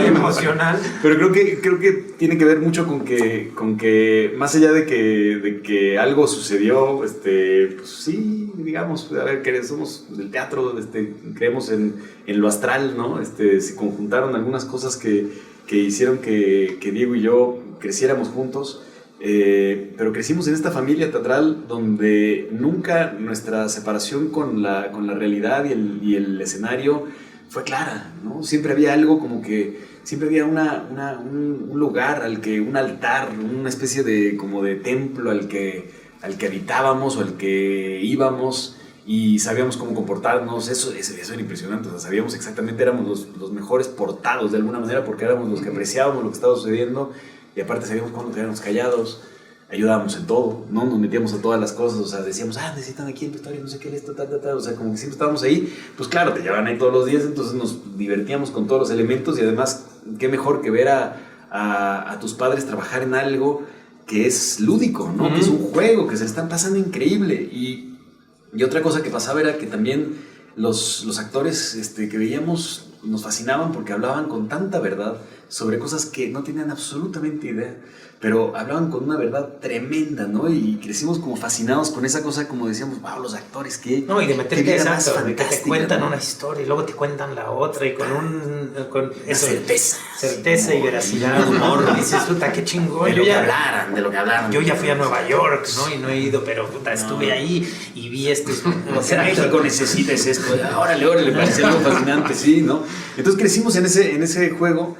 emocional. Pero creo que tiene que ver mucho con que más allá de que algo sucedió, pues sí, digamos, a ver, que somos del teatro, creemos en lo astral, ¿no? Se conjuntaron algunas cosas que hicieron que Diego y yo creciéramos juntos, pero crecimos en esta familia teatral donde nunca nuestra separación con la realidad y el escenario fue clara, ¿no? Siempre había algo como que, siempre había un lugar un altar, una especie de templo al que habitábamos o al que íbamos y sabíamos cómo comportarnos. Eso era impresionante. Sabíamos exactamente, éramos los mejores portados de alguna manera porque éramos los que apreciábamos lo que estaba sucediendo y aparte sabíamos cuándo quedarnos callados, ayudábamos en todo, ¿no? Nos metíamos a todas las cosas, decíamos, necesitan aquí en vestuario, no sé qué, esto, como que siempre estábamos ahí. Pues claro, te llevaban ahí todos los días, entonces nos divertíamos con todos los elementos y además, qué mejor que ver a tus padres trabajar en algo que es lúdico, ¿no? Que es un juego, que se le están pasando increíble. Y otra cosa que pasaba era que también los actores que veíamos nos fascinaban porque hablaban con tanta verdad sobre cosas que no tenían absolutamente idea, pero hablaban con una verdad tremenda, ¿no? Y crecimos como fascinados con esa cosa, como decíamos, wow, los actores, que no, y de meterte exacto, de que te cuentan, ¿no?, una historia y luego te cuentan la otra y con eso, certeza y veracidad, humor, y dices, puta, qué chingón. De lo que hablaran. Yo ya fui a Nueva York, ¿no? Y no he ido, pero puta, estuve ahí y vi México necesitas esto, órale, parece algo fascinante, sí, ¿no? Entonces crecimos en ese juego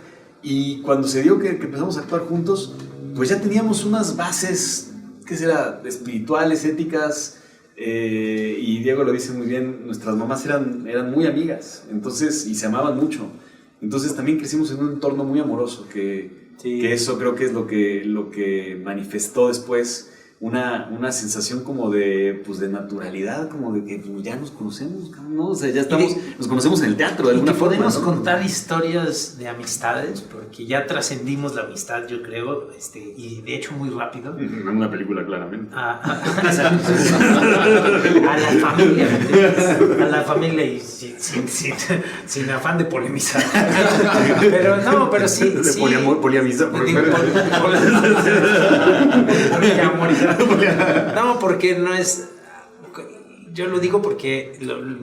y cuando se dio que empezamos a actuar juntos, pues ya teníamos unas bases, ¿qué será?, espirituales, éticas, y Diego lo dice muy bien, nuestras mamás eran muy amigas, entonces, y se amaban mucho. Entonces también crecimos en un entorno muy amoroso, que eso creo que es lo que manifestó después una sensación como de, pues, de naturalidad, como de que pues, ya nos conocemos, ¿no? O sea, ya estamos, nos conocemos en el teatro de alguna que forma. podemos ¿no? contar historias de amistades, porque ya trascendimos la amistad, yo creo, y de hecho muy rápido. En una película, claramente. A la familia y sin afán de polemizar. Pero no, pero sí. De sí. poliamizar. No, porque no es. Yo lo digo porque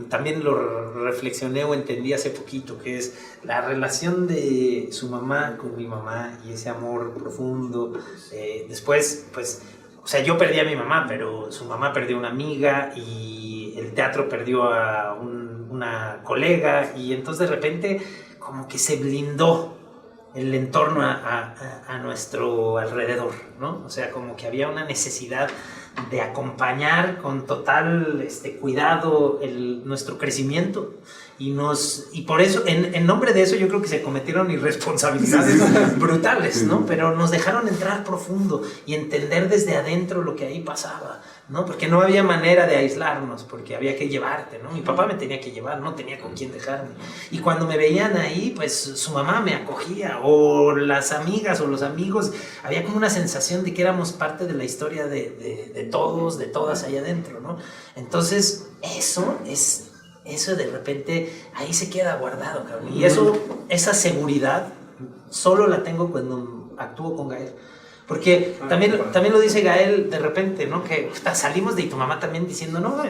también lo reflexioné o entendí hace poquito, que es la relación de su mamá con mi mamá y ese amor profundo. Después, pues, o sea, yo perdí a mi mamá, pero su mamá perdió una amiga y el teatro perdió a una colega, y entonces de repente como que se blindó el entorno a nuestro alrededor, ¿no? O sea, como que había una necesidad de acompañar con total cuidado nuestro crecimiento, y por eso, en nombre de eso, yo creo que se cometieron irresponsabilidades brutales, ¿no? Pero nos dejaron entrar profundo y entender desde adentro lo que ahí pasaba, ¿no? Porque no había manera de aislarnos, porque había que llevarte, ¿no? Mi papá me tenía que llevar, no tenía con quién dejarme. Y cuando me veían ahí, pues su mamá me acogía, o las amigas o los amigos, había como una sensación de que éramos parte de la historia de todos, de todas ahí adentro, ¿no? Entonces, eso de repente ahí se queda guardado, cabrón. Y esa seguridad solo la tengo cuando actúo con Gael. Porque también lo dice Gael de repente, ¿no? Que salimos de, y tu mamá también diciendo, no,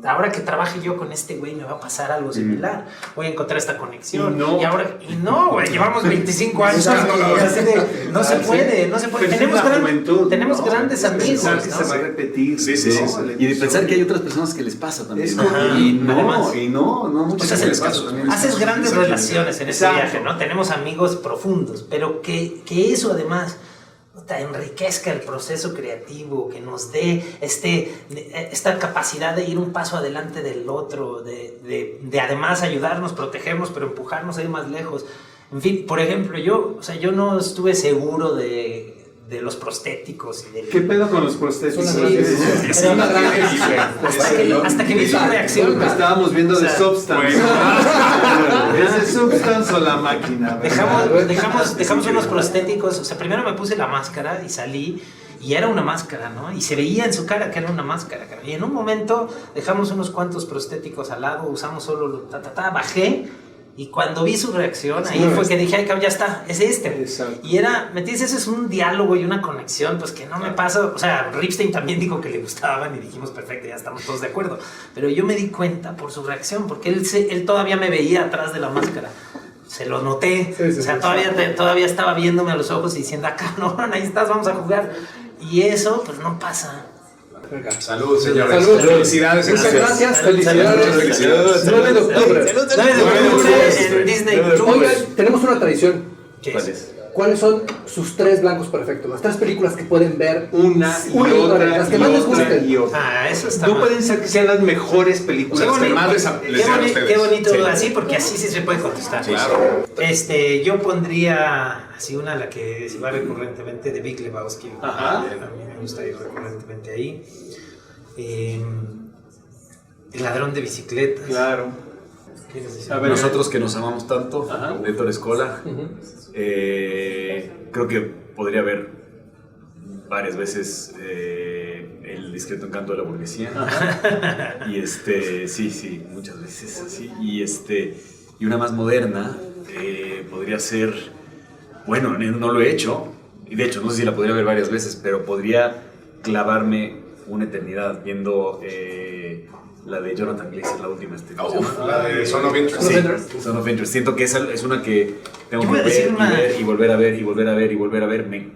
ahora que trabaje yo con este güey me va a pasar algo similar, voy a encontrar esta conexión. Y no, güey, llevamos 25 años. No se puede. Tenemos grandes amigos. Pensar que se va a repetir. Sí. Y de pensar que hay otras personas que les pasa también. Y no, muchas veces les pasa también. Haces grandes relaciones en ese viaje, ¿no? Tenemos amigos profundos, pero que eso además enriquezca el proceso creativo, que nos dé esta capacidad de ir un paso adelante del otro, de además ayudarnos, protegernos, pero empujarnos a ir más lejos. En fin, por ejemplo, yo no estuve seguro de los prostéticos. ¿Qué pedo con los prostéticos? Hasta que vi su reacción. Estábamos viendo de Substance. ¿Es de Substance o la máquina? Dejamos unos prostéticos. O sea, primero me puse la máscara y salí, y era una máscara, ¿no? Y se veía en su cara que era una máscara. Y en un momento dejamos unos cuantos prostéticos al lado, usamos solo bajé. Y cuando vi su reacción, ahí fue que dije, ay, cabrón, ya está, es este. Exacto. Y me dices, eso es un diálogo y una conexión, pues que no me pasa. O sea, Ripstein también dijo que le gustaban y dijimos, perfecto, ya estamos todos de acuerdo. Pero yo me di cuenta por su reacción, porque él todavía me veía atrás de la máscara. Se lo noté. O sea, todavía estaba viéndome a los ojos y diciendo, cabrón, ahí estás, vamos a jugar. Y eso, pues no pasa. Salud, señores. Salud. Felicidades. Muchas gracias. Felicidades. Muchas felicidades. 9 de octubre. En Disney Plus. Oigan, tenemos una tradición. ¿Cuál es? ¿Cuáles son sus 3 blancos perfectos? Las 3 películas que pueden ver Una y otra. las que más les gusten. Eso está No mal. pueden ser que sean las mejores películas. Qué bonito, así, porque así sí se puede contestar. Claro. Yo pondría así una, la que se va recurrentemente, de Big Lebowski. Ajá. A mí me gusta ir recurrentemente ahí. El ladrón de bicicletas. Claro. ¿Quieres decir? A ver, Nosotros que nos amamos tanto, Ajá. de Héctor Escola, creo que podría haber varias veces El discreto encanto de la burguesía. Y sí, muchas veces así. Y una más moderna podría ser, bueno, no lo he hecho, y de hecho no sé si la podría ver varias veces, pero podría clavarme una eternidad viendo la de Jonathan Glazer, la última. La de Son of Interest. Sí, Son of Interest. Siento que esa es una que tengo Yo que voy a decir ver y volver a ver y volver a ver y volver a ver. Me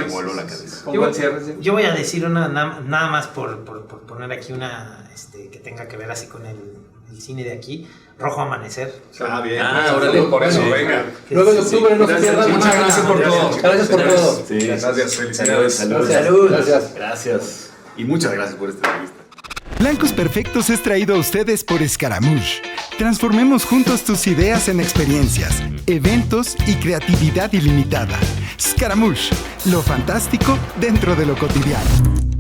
voló la cabeza. ¿Con cuál cierres? Yo voy a decir una nada más por poner aquí una que tenga que ver así con el cine de aquí. Rojo Amanecer. Bien. Órale. Por eso, venga. 9 de octubre, no se pierdan. Muchas gracias por todo. Gracias por todo. Sí, Gracias, felicidades. Salud. Gracias. Gracias. Y muchas gracias por esta entrevista. Blancos Perfectos es traído a ustedes por Scaramouche. Transformemos juntos tus ideas en experiencias, eventos y creatividad ilimitada. Scaramouche, lo fantástico dentro de lo cotidiano.